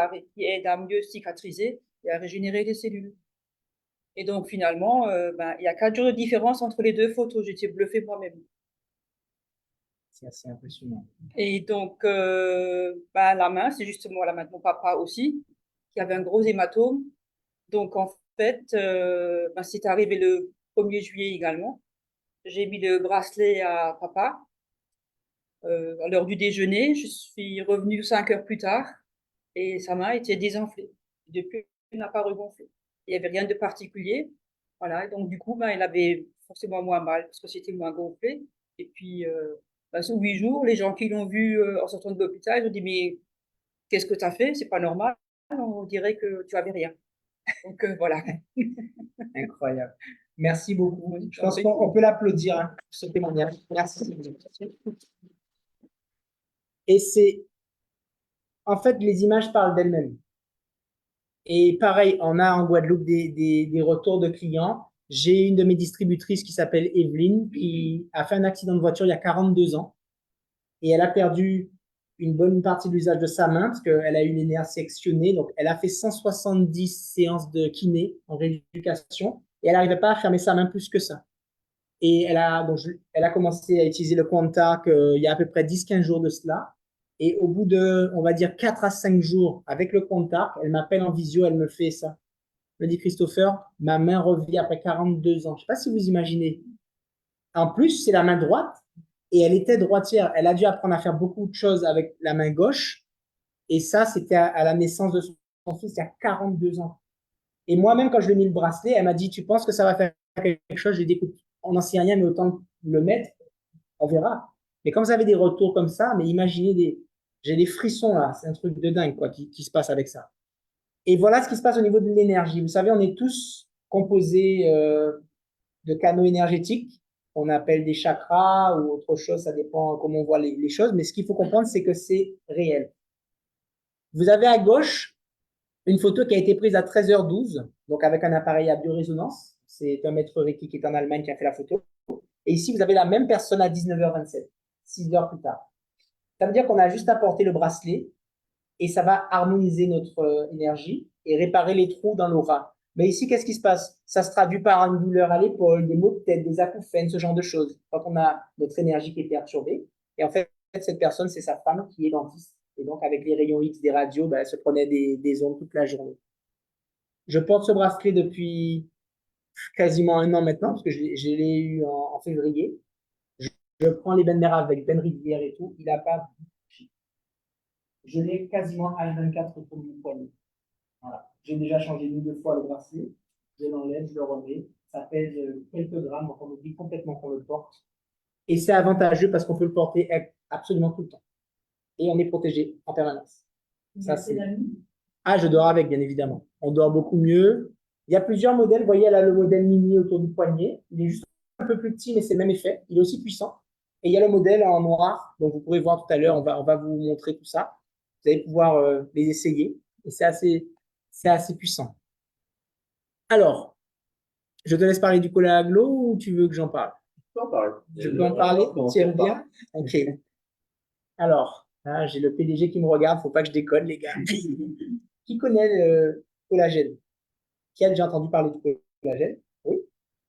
aide à mieux cicatriser et à régénérer les cellules. Et donc finalement, il y a 4 jours de différence entre les deux photos. J'étais bluffée moi-même. C'est assez impressionnant. Et donc, la main, c'est justement la main de mon papa aussi, qui avait un gros hématome. Donc en fait, c'est arrivé le 1er juillet également. J'ai mis le bracelet à papa à l'heure du déjeuner. Je suis revenue 5 heures plus tard et sa main était désenflée. Depuis, elle n'a pas regonflé. Il n'y avait rien de particulier. Voilà, et donc du coup, elle avait forcément moins mal parce que c'était moins gonflé. Et puis, sur 8 jours, les gens qui l'ont vu en sortant de l'hôpital, ils ont dit, mais qu'est-ce que tu as fait? C'est pas normal. On dirait que tu avais rien. Donc voilà. Incroyable. Merci beaucoup. Oui, Je pense qu'on peut l'applaudir hein, pour ce témoignage. Merci. Et c'est, en fait, les images parlent d'elles-mêmes. Et pareil, on a en Guadeloupe des retours de clients. J'ai une de mes distributrices qui s'appelle Evelyne, qui a fait un accident de voiture il y a 42 ans. Et elle a perdu une bonne partie de l'usage de sa main parce qu'elle a eu les nerfs sectionnés. Donc, elle a fait 170 séances de kiné en rééducation et elle n'arrivait pas à fermer sa main plus que ça. Et elle a commencé à utiliser le contact il y a à peu près 10-15 jours de cela. Et au bout de, on va dire, 4 à 5 jours avec le contact, elle m'appelle en visio, elle me fait ça. Elle me dit, Christopher, ma main revient après 42 ans. Je ne sais pas si vous imaginez. En plus, c'est la main droite et elle était droitière. Elle a dû apprendre à faire beaucoup de choses avec la main gauche. Et ça, c'était à la naissance de son fils il y a 42 ans. Et moi-même, quand je lui ai mis le bracelet, elle m'a dit, tu penses que ça va faire quelque chose? Je lui ai dit, écoute, on n'en sait rien, mais autant le mettre, on verra. Mais quand vous avez des retours comme ça, mais imaginez j'ai des frissons là, c'est un truc de dingue quoi, qui se passe avec ça. Et voilà ce qui se passe au niveau de l'énergie. Vous savez, on est tous composés de canaux énergétiques, on appelle des chakras ou autre chose, ça dépend comment on voit les choses, mais ce qu'il faut comprendre, c'est que c'est réel. Vous avez à gauche une photo qui a été prise à 13h12, donc avec un appareil à biorésonance. C'est un maître Reiki qui est en Allemagne qui a fait la photo. Et ici, vous avez la même personne à 19h27, 6 heures plus tard. Ça veut dire qu'on a juste apporté le bracelet et ça va harmoniser notre énergie et réparer les trous dans l'aura. Mais ici, qu'est-ce qui se passe? Ça se traduit par une douleur à l'épaule, des maux de tête, des acouphènes, ce genre de choses, quand on a notre énergie qui est perturbée. Et en fait, cette personne, c'est sa femme qui est dentiste. Et donc, avec les rayons X des radios, elle se prenait des ondes toute la journée. Je porte ce bracelet depuis quasiment 1 an maintenant, parce que je l'ai eu en février. Je prends les Benmera avec Ben Rivière et tout. Il n'a pas bougé. Je l'ai quasiment H24 autour du poignet. Voilà. J'ai déjà changé 1 ou 2 fois le bracelet. Je l'enlève, je le remets. Ça pèse quelques grammes, donc on oublie complètement qu'on le porte. Et c'est avantageux parce qu'on peut le porter absolument tout le temps. Et on est protégé en permanence. Ça, c'est... Ah, je dors avec, bien évidemment. On dort beaucoup mieux. Il y a plusieurs modèles. Vous voyez, elle a le modèle mini autour du poignet. Il est juste un peu plus petit, mais c'est le même effet. Il est aussi puissant. Et il y a le modèle en noir. Donc, vous pourrez voir tout à l'heure. On va vous montrer tout ça. Vous allez pouvoir les essayer. Et c'est assez puissant. Alors, je te laisse parler du cola aglo ou tu veux que j'en parle? Je peux en parler. Je peux en parler? Tu aimes bien? Ok. Alors, là, j'ai le PDG qui me regarde. Faut pas que je déconne, les gars. Qui connaît le collagène? Qui a déjà entendu parler du collagène? Oui.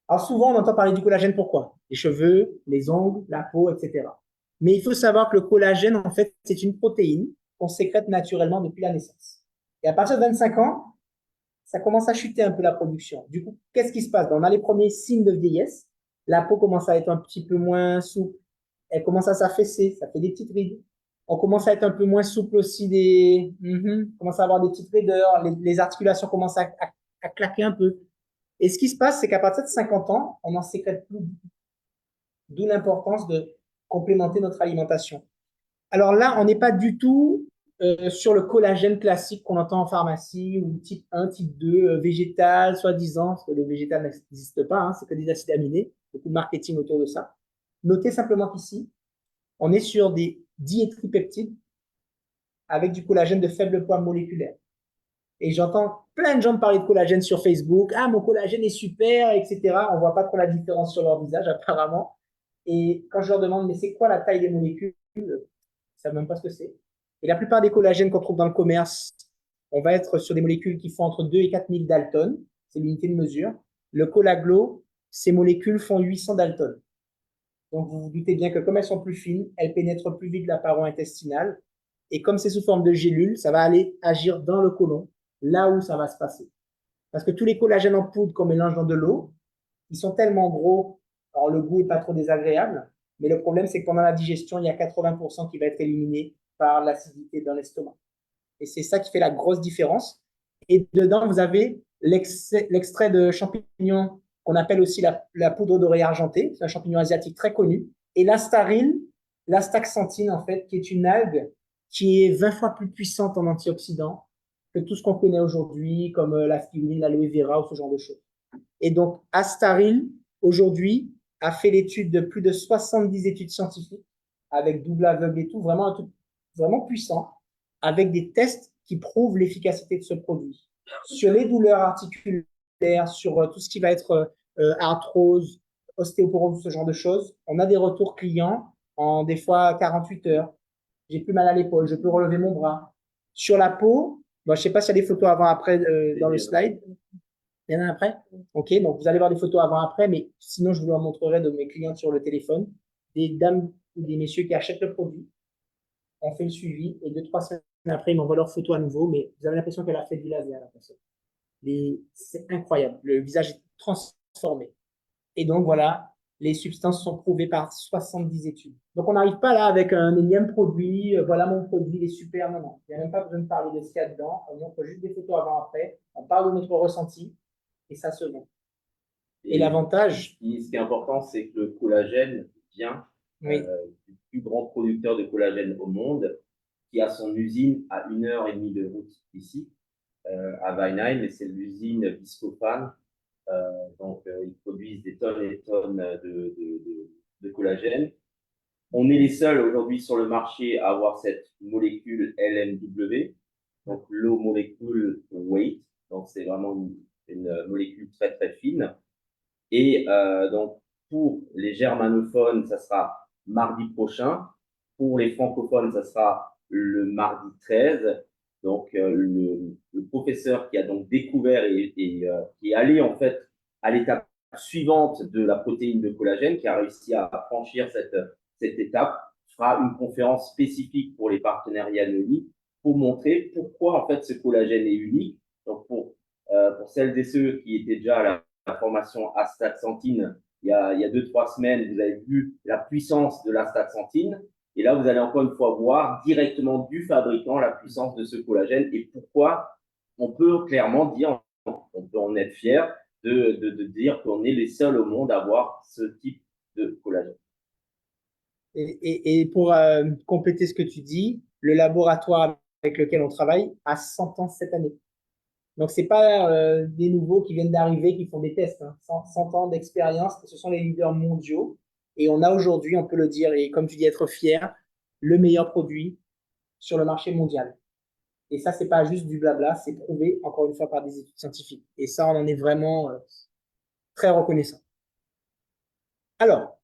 Alors souvent, on entend parler du collagène, pourquoi? Les cheveux, les ongles, la peau, etc. Mais il faut savoir que le collagène, en fait, c'est une protéine qu'on sécrète naturellement depuis la naissance. Et à partir de 25 ans, ça commence à chuter un peu la production. Du coup, qu'est-ce qui se passe? On a les premiers signes de vieillesse. La peau commence à être un petit peu moins souple. Elle commence à s'affaisser, ça fait des petites rides. On commence à être un peu moins souple aussi, commence à avoir des petites raideurs, les articulations commencent à claquer un peu. Et ce qui se passe, c'est qu'à partir de 50 ans, on n'en sécrète plus. D'où l'importance de complémenter notre alimentation. Alors là, on n'est pas du tout sur le collagène classique qu'on entend en pharmacie, ou type 1, type 2, végétal, soi-disant, parce que le végétal n'existe pas, hein, c'est que des acides aminés, beaucoup de marketing autour de ça. Notez simplement qu'ici, on est sur des diétripeptides avec du collagène de faible poids moléculaire. Et j'entends plein de gens me parlaient de collagène sur Facebook. Ah, mon collagène est super, etc. On voit pas trop la différence sur leur visage, apparemment. Et quand je leur demande, mais c'est quoi la taille des molécules? Ils ne savent même pas ce que c'est. Et la plupart des collagènes qu'on trouve dans le commerce, on va être sur des molécules qui font entre 2 et 4 000 Dalton. C'est l'unité de mesure. Le collaglo, ces molécules font 800 Dalton. Donc, vous vous doutez bien que comme elles sont plus fines, elles pénètrent plus vite la paroi intestinale. Et comme c'est sous forme de gélules, ça va aller agir dans le côlon, là où ça va se passer. Parce que tous les collagènes en poudre qu'on mélange dans de l'eau, ils sont tellement gros, alors le goût n'est pas trop désagréable, mais le problème, c'est que pendant la digestion, il y a 80% qui va être éliminé par l'acidité dans l'estomac. Et c'est ça qui fait la grosse différence. Et dedans, vous avez l'extrait de champignons qu'on appelle aussi la poudre dorée argentée. C'est un champignon asiatique très connu. Et l'astarine, l'astaxanthine, en fait, qui est une algue qui est 20 fois plus puissante en antioxydants que tout ce qu'on connaît aujourd'hui, comme la spiruline, l'aloe vera ou ce genre de choses. Et donc, Astaril, aujourd'hui, a fait l'étude de plus de 70 études scientifiques, avec double aveugle et tout, vraiment un truc vraiment puissant, avec des tests qui prouvent l'efficacité de ce produit. Sur les douleurs articulaires, sur tout ce qui va être arthrose, ostéoporose, ce genre de choses, on a des retours clients en des fois 48 heures. J'ai plus mal à l'épaule, je peux relever mon bras. Sur la peau, bon, je ne sais pas s'il y a des photos avant-après dans le slide. Il y en a après? Ok, donc vous allez voir des photos avant-après, mais sinon, je vous en montrerai de mes clientes sur le téléphone. Des dames ou des messieurs qui achètent le produit, on fait le suivi, et 2-3 semaines après, ils m'envoient leurs photos à nouveau, mais vous avez l'impression qu'elle a fait du laser, la personne. C'est incroyable. Le visage est transformé. Et donc, voilà, les substances sont prouvées par 70 études. Donc, on n'arrive pas là avec un énième produit, voilà mon produit, il est super. Non, non. Il n'y a même pas besoin de parler de ce qu'il y a dedans. On montre juste des photos avant-après. On parle de notre ressenti et ça se vend. Et l'avantage. Ce qui est important, c'est que le collagène vient Oui. du plus grand producteur de collagène au monde, qui a son usine à 1h30 de route ici, à Weinheim, et c'est l'usine Viscofan. Donc, ils produisent des tonnes et des tonnes de collagène. On est les seuls aujourd'hui sur le marché à avoir cette molécule LMW, donc low molecule weight. Donc, c'est vraiment une molécule très très fine. Et donc, pour les germanophones, ça sera mardi prochain. Pour les francophones, ça sera le mardi 13. Donc, le professeur qui a donc découvert et qui est allé en fait à l'étape suivante de la protéine de collagène, qui a réussi à franchir cette étape, fera une conférence spécifique pour les partenaires Yanoli pour montrer pourquoi en fait ce collagène est unique. Donc, pour celles et ceux qui étaient déjà à la formation astaxanthine il y a 2-3 semaines, vous avez vu la puissance de l'astaxanthine. Et là, vous allez encore une fois voir directement du fabricant la puissance de ce collagène et pourquoi on peut clairement dire, on peut en être fier de dire qu'on est les seuls au monde à avoir ce type de collagène. Et pour compléter ce que tu dis, le laboratoire avec lequel on travaille a 100 ans cette année. Donc, ce n'est pas des nouveaux qui viennent d'arriver qui font des tests. Hein. 100 ans d'expérience, ce sont les leaders mondiaux. Et on a aujourd'hui, on peut le dire, et comme tu dis, être fier, le meilleur produit sur le marché mondial. Et ça, ce n'est pas juste du blabla, c'est prouvé, encore une fois, par des études scientifiques. Et ça, on en est vraiment très reconnaissant. Alors,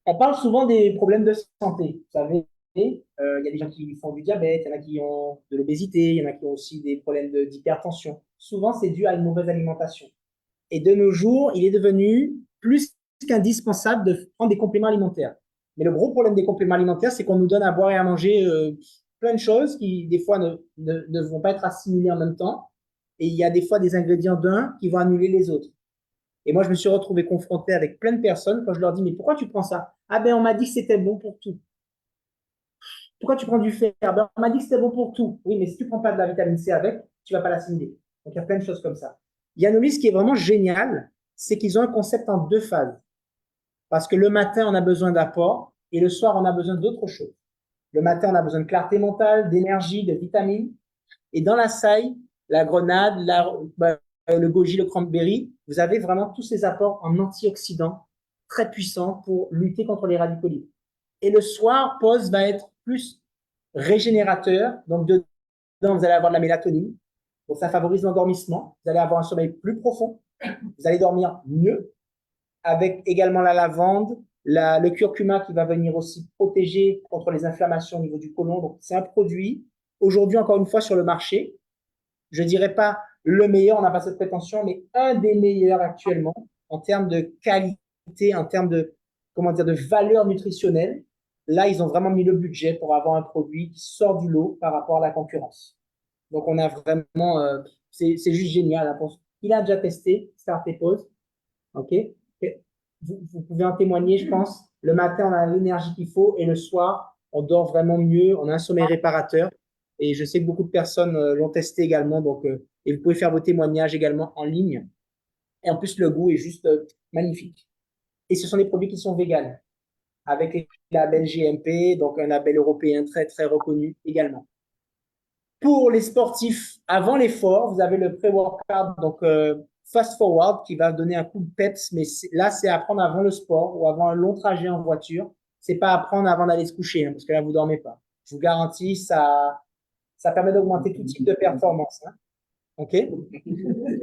on parle souvent des problèmes de santé. Vous savez, il y a des gens qui font du diabète, il y en a qui ont de l'obésité, il y en a qui ont aussi des problèmes d'hypertension. Souvent, c'est dû à une mauvaise alimentation. Et de nos jours, il est devenu plus qu'indispensable de prendre des compléments alimentaires. Mais le gros problème des compléments alimentaires, c'est qu'on nous donne à boire et à manger plein de choses qui, des fois, ne vont pas être assimilées en même temps. Et il y a des fois des ingrédients d'un qui vont annuler les autres. Et moi, je me suis retrouvé confronté avec plein de personnes quand je leur dis, mais pourquoi tu prends ça? Ah ben, on m'a dit que c'était bon pour tout. Pourquoi tu prends du fer? Ben, on m'a dit que c'était bon pour tout. Oui, mais si tu ne prends pas de la vitamine C avec, tu ne vas pas l'assimiler. Donc, il y a plein de choses comme ça. Yanolis, ce qui est vraiment génial, c'est qu'ils ont un concept en 2 phases. Parce que le matin, on a besoin d'apport et le soir, on a besoin d'autre chose. Le matin, on a besoin de clarté mentale, d'énergie, de vitamines. Et dans la saille, la grenade, le goji, le cranberry, vous avez vraiment tous ces apports en antioxydants très puissants pour lutter contre les radicaux libres. Et le soir, pause va être plus régénérateur. Donc, dedans, vous allez avoir de la mélatonine. Donc, ça favorise l'endormissement. Vous allez avoir un sommeil plus profond. Vous allez dormir mieux avec également la lavande, le curcuma qui va venir aussi protéger contre les inflammations au niveau du côlon. Donc, c'est un produit, aujourd'hui, encore une fois, sur le marché. Je ne dirais pas le meilleur, on n'a pas cette prétention, mais un des meilleurs actuellement en termes de qualité, en termes de, comment dire, de valeur nutritionnelle. Là, ils ont vraiment mis le budget pour avoir un produit qui sort du lot par rapport à la concurrence. Donc, on a vraiment, c'est juste génial. Hein. Il a déjà testé, Start et Pause. OK? Vous pouvez en témoigner, je pense. Le matin, on a l'énergie qu'il faut et le soir, on dort vraiment mieux. On a un sommeil réparateur. Et je sais que beaucoup de personnes l'ont testé également. Donc, et vous pouvez faire vos témoignages également en ligne. Et en plus, le goût est juste magnifique. Et ce sont des produits qui sont véganes, avec les labels GMP, donc un label européen très, très reconnu également. Pour les sportifs, avant l'effort, vous avez le pré-workout, donc fast forward, qui va donner un coup de peps, mais là, c'est à prendre avant le sport ou avant un long trajet en voiture. C'est pas à prendre avant d'aller se coucher, hein, parce que là, vous dormez pas. Je vous garantis, ça permet d'augmenter tout type de performance. Hein. OK?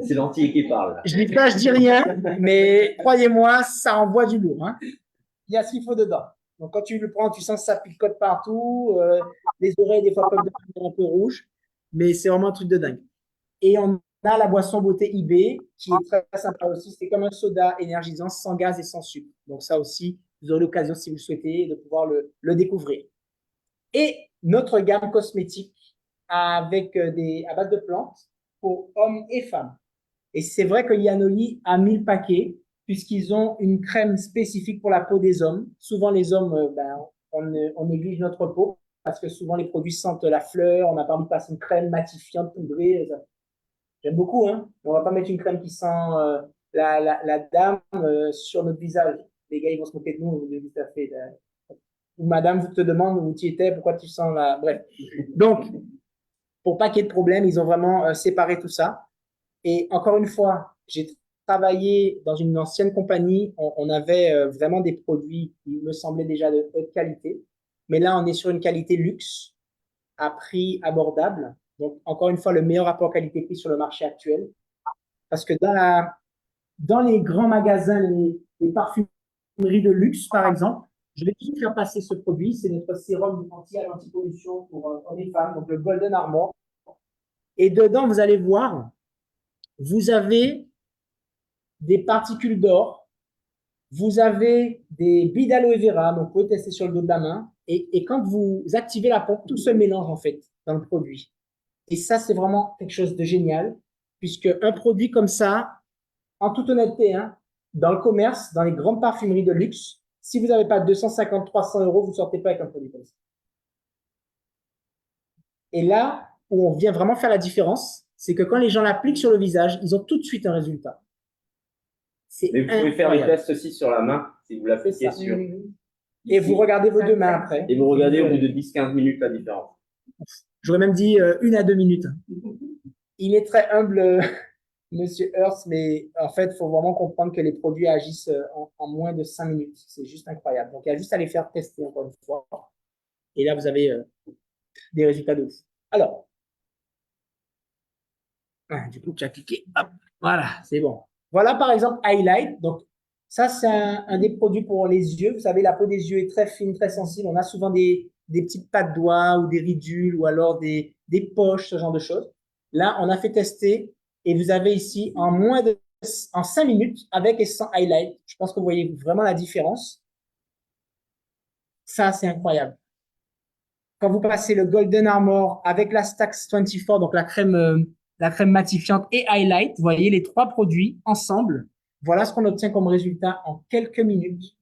C'est l'antillais qui parle. Je dis pas, je dis rien, mais croyez-moi, ça envoie du lourd. Hein. Il y a ce qu'il faut dedans. Donc, quand tu le prends, tu sens que ça picote partout. Les oreilles, des fois, peuvent devenir un peu rouges. Mais c'est vraiment un truc de dingue. Et on a la boisson beauté IB, qui est très sympa aussi. C'est comme un soda énergisant, sans gaz et sans sucre. Donc, ça aussi, vous aurez l'occasion, si vous le souhaitez, de pouvoir le découvrir. Et notre gamme cosmétique avec à base de plantes pour hommes et femmes. Et c'est vrai que Yanoli a 1000 paquets puisqu'ils ont une crème spécifique pour la peau des hommes. Souvent, les hommes, on néglige notre peau parce que souvent, les produits sentent la fleur. On n'a pas envie de passer une crème matifiante, poudrée. J'aime beaucoup, hein. On va pas mettre une crème qui sent la dame sur notre visage. Les gars, ils vont se moquer de nous. Tout à fait. Ou madame vous te demande où tu étais, pourquoi tu sens la... Bref. Donc, pour pas qu'il y ait de problème, ils ont vraiment séparé tout ça. Et encore une fois, j'ai travaillé dans une ancienne compagnie. On avait vraiment des produits qui me semblaient déjà de haute qualité. Mais là, on est sur une qualité luxe à prix abordable. Donc, encore une fois, le meilleur rapport qualité-prix sur le marché actuel. Parce que dans les grands magasins, les parfumeries de luxe, par exemple, je vais toujours faire passer ce produit. C'est notre sérum anti-pollution pour hommes et femmes, donc le Golden Armor. Et dedans, vous allez voir, vous avez des particules d'or, vous avez des billes d'aloe vera, donc vous pouvez tester sur le dos de la main. Et quand vous activez la pompe, tout se mélange en fait dans le produit. Et ça, c'est vraiment quelque chose de génial, puisque un produit comme ça, en toute honnêteté, hein, dans le commerce, dans les grandes parfumeries de luxe, si vous n'avez pas 250, 300 euros, vous ne sortez pas avec un produit comme ça. Et là où on vient vraiment faire la différence, c'est que quand les gens l'appliquent sur le visage, ils ont tout de suite un résultat. Mais vous pouvez faire les tests aussi sur la main, si vous l'appliquez sur... Et vous regardez vos deux mains après. Et vous regardez au bout de 10-15 minutes la différence. J'aurais même dit 1 à 2 minutes. Il est très humble, Monsieur Hearst, mais en fait, il faut vraiment comprendre que les produits agissent en moins de 5 minutes. C'est juste incroyable. Donc, il y a juste à les faire tester encore une fois. Et là, vous avez des résultats de ouf. Alors, du coup, tu as cliqué. Hop, voilà, c'est bon. Voilà, par exemple, Highlight. Donc, ça, c'est un des produits pour les yeux. Vous savez, la peau des yeux est très fine, très sensible. On a souvent des petites pattes de doigts ou des ridules ou alors des poches, ce genre de choses. Là, on a fait tester et vous avez ici en 5 minutes avec et sans Highlight. Je pense que vous voyez vraiment la différence. Ça, c'est incroyable. Quand vous passez le Golden Armor avec la Stax 24, donc la crème matifiante et Highlight, vous voyez les 3 produits ensemble. Voilà ce qu'on obtient comme résultat en quelques minutes.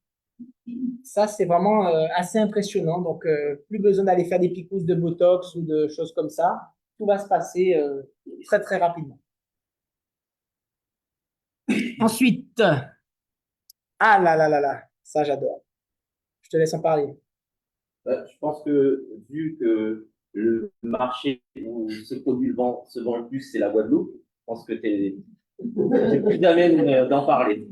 Ça, c'est vraiment assez impressionnant. Donc, plus besoin d'aller faire des picousses de Botox ou de choses comme ça. Tout va se passer très, très rapidement. Ensuite, ah là là là là, ça j'adore. Je te laisse en parler. Je pense que vu que le marché où ce produit se vend le plus, c'est la Guadeloupe, je pense que j'ai plus d'amène d'en parler.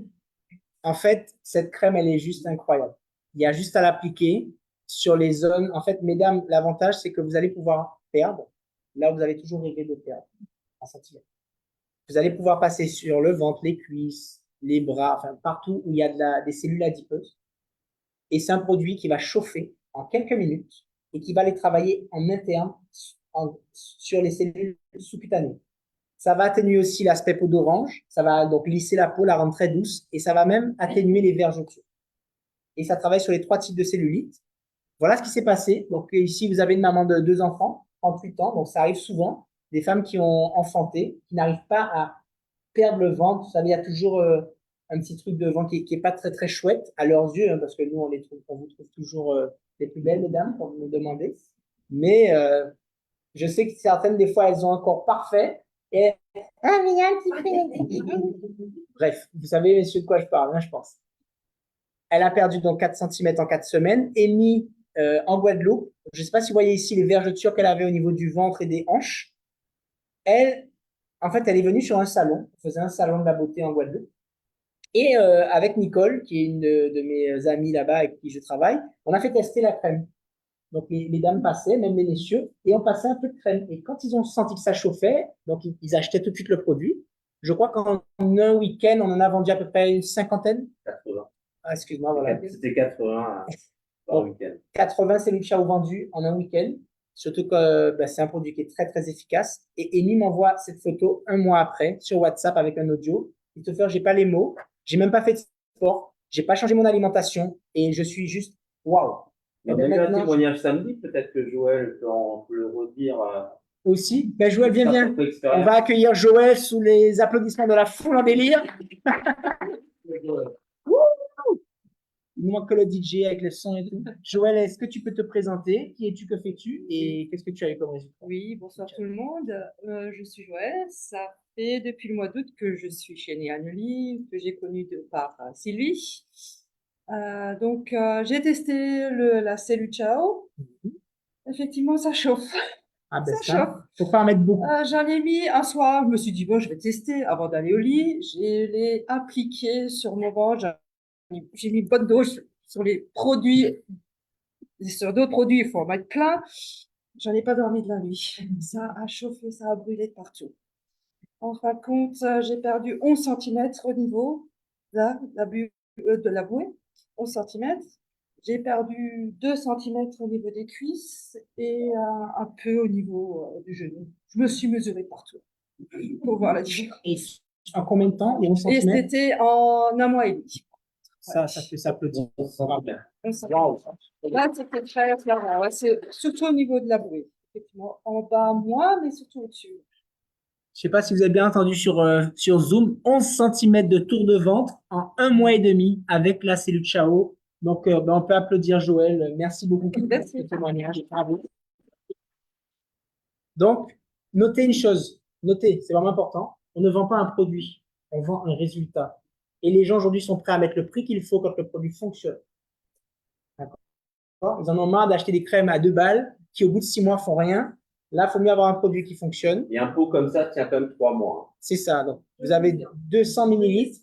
En fait, cette crème, elle est juste incroyable. Il y a juste à l'appliquer sur les zones. En fait, mesdames, l'avantage, c'est que vous allez pouvoir perdre là où vous avez toujours rêvé de perdre. en centimètres. Vous allez pouvoir passer sur le ventre, les cuisses, les bras, enfin partout où il y a des cellules adipeuses. Et c'est un produit qui va chauffer en quelques minutes et qui va les travailler en interne sur les cellules sous-cutanées. Ça va atténuer aussi l'aspect peau d'orange, ça va donc lisser la peau, la rendre très douce, et ça va même atténuer les vergetures. Et ça travaille sur les 3 types de cellulite. Voilà ce qui s'est passé. Donc ici, vous avez une maman de 2 enfants, 38 ans, donc ça arrive souvent. Des femmes qui ont enfanté, qui n'arrivent pas à perdre le ventre. Vous savez, il y a toujours un petit truc de ventre qui est pas très très chouette à leurs yeux, hein, parce que nous, on vous trouve toujours les plus belles, mesdames, quand vous nous demandez. Mais je sais que certaines, des fois, elles ont un corps parfait. Et ah, mais il y a un petit peu. Bref, vous savez, messieurs, de quoi je parle, hein, je pense. Elle a perdu donc 4 cm en 4 semaines et mis en Guadeloupe. Je ne sais pas si vous voyez ici les vergetures qu'elle avait au niveau du ventre et des hanches. En fait, elle est venue sur un salon. On faisait un salon de la beauté en Guadeloupe. Et avec Nicole, qui est une de mes amies là-bas avec qui je travaille, on a fait tester la crème. Donc, les dames passaient, même les messieurs, et on passait un peu de crème. Et quand ils ont senti que ça chauffait, donc ils achetaient tout de suite le produit. Je crois qu'en un week-end, on en a vendu à peu près une cinquantaine. 80. Ah, excuse-moi, voilà. C'était 80 par week-end. 80 cellules Ciao vendues en un week-end. Surtout que c'est un produit qui est très, très efficace. Et Amy m'envoie cette photo un mois après sur WhatsApp avec un audio. Christopher, j'ai pas les mots. J'ai même pas fait de sport. J'ai pas changé mon alimentation. Et je suis juste waouh. On a eu un témoignage samedi. Peut-être que Joël peut le redire. Aussi. Ben, Joël, viens. On va accueillir Joël sous les applaudissements de la foule en délire. Il nous manque que le DJ avec le son et tout. Joël, est-ce que tu peux te présenter? Qui es-tu? Que fais-tu? Et qu'est-ce que tu as eu comme résultat? Oui, bonsoir tout le monde. Je suis Joël. Ça fait depuis le mois d'août que je suis chez Néanoli, que j'ai connu par Sylvie. Donc, j'ai testé la cellule Ciao. Effectivement, ça chauffe. Ah ben Ça chauffe. Faut pas en mettre beaucoup. J'en ai mis un soir. Je me suis dit, bon, je vais tester avant d'aller au lit. Je l'ai appliqué sur mon ventre. J'ai mis une bonne dose sur les produits. Sur d'autres produits, il faut en mettre plein. J'en ai pas dormi de la nuit. Ça a chauffé, ça a brûlé de partout. En fin de compte, j'ai perdu 11 cm au niveau de la bouée. 11 cm. J'ai perdu 2 cm au niveau des cuisses et un peu au niveau du genou. Je me suis mesurée partout pour voir la différence. Et en combien de temps? Les 11 Et cm? c'était en un mois et demi. Ça fait s'applaudir. Wow. Là, c'était très clair. Ouais, c'est surtout au niveau de la bouée. Effectivement, en bas, moins, mais surtout au-dessus. Je sais pas si vous avez bien entendu sur Zoom, 11 cm de tour de ventre en un mois et demi avec la cellule Ciao. Donc, on peut applaudir Joël. Merci beaucoup pour ce témoignage. Bravo. Donc, notez une chose. Notez, c'est vraiment important. On ne vend pas un produit, on vend un résultat. Et les gens aujourd'hui sont prêts à mettre le prix qu'il faut quand le produit fonctionne. D'accord? Ils en ont marre d'acheter des crèmes à 2 balles qui, au bout de 6 mois, font rien. Là, il faut mieux avoir un produit qui fonctionne. Et un pot comme ça tient quand même 3 mois. C'est ça. Donc, vous avez 200 millilitres.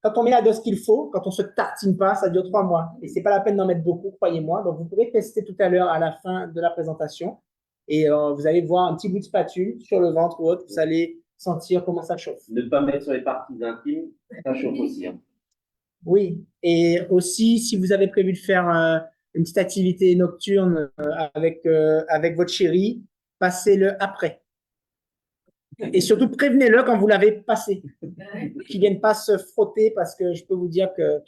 Quand on met la dose qu'il faut, quand on se tartine pas, ça dure 3 mois. Et c'est pas la peine d'en mettre beaucoup, croyez-moi. Donc, vous pourrez tester tout à l'heure à la fin de la présentation. Et vous allez voir un petit bout de spatule sur le ventre ou autre. Vous allez sentir comment ça chauffe. Ne pas mettre sur les parties intimes, ça chauffe aussi. Hein. Oui. Et aussi, si vous avez prévu de faire une petite activité nocturne avec votre chérie, passez-le après. Et surtout, prévenez-le quand vous l'avez passé. Qu'il ne vienne pas se frotter parce que je peux vous dire que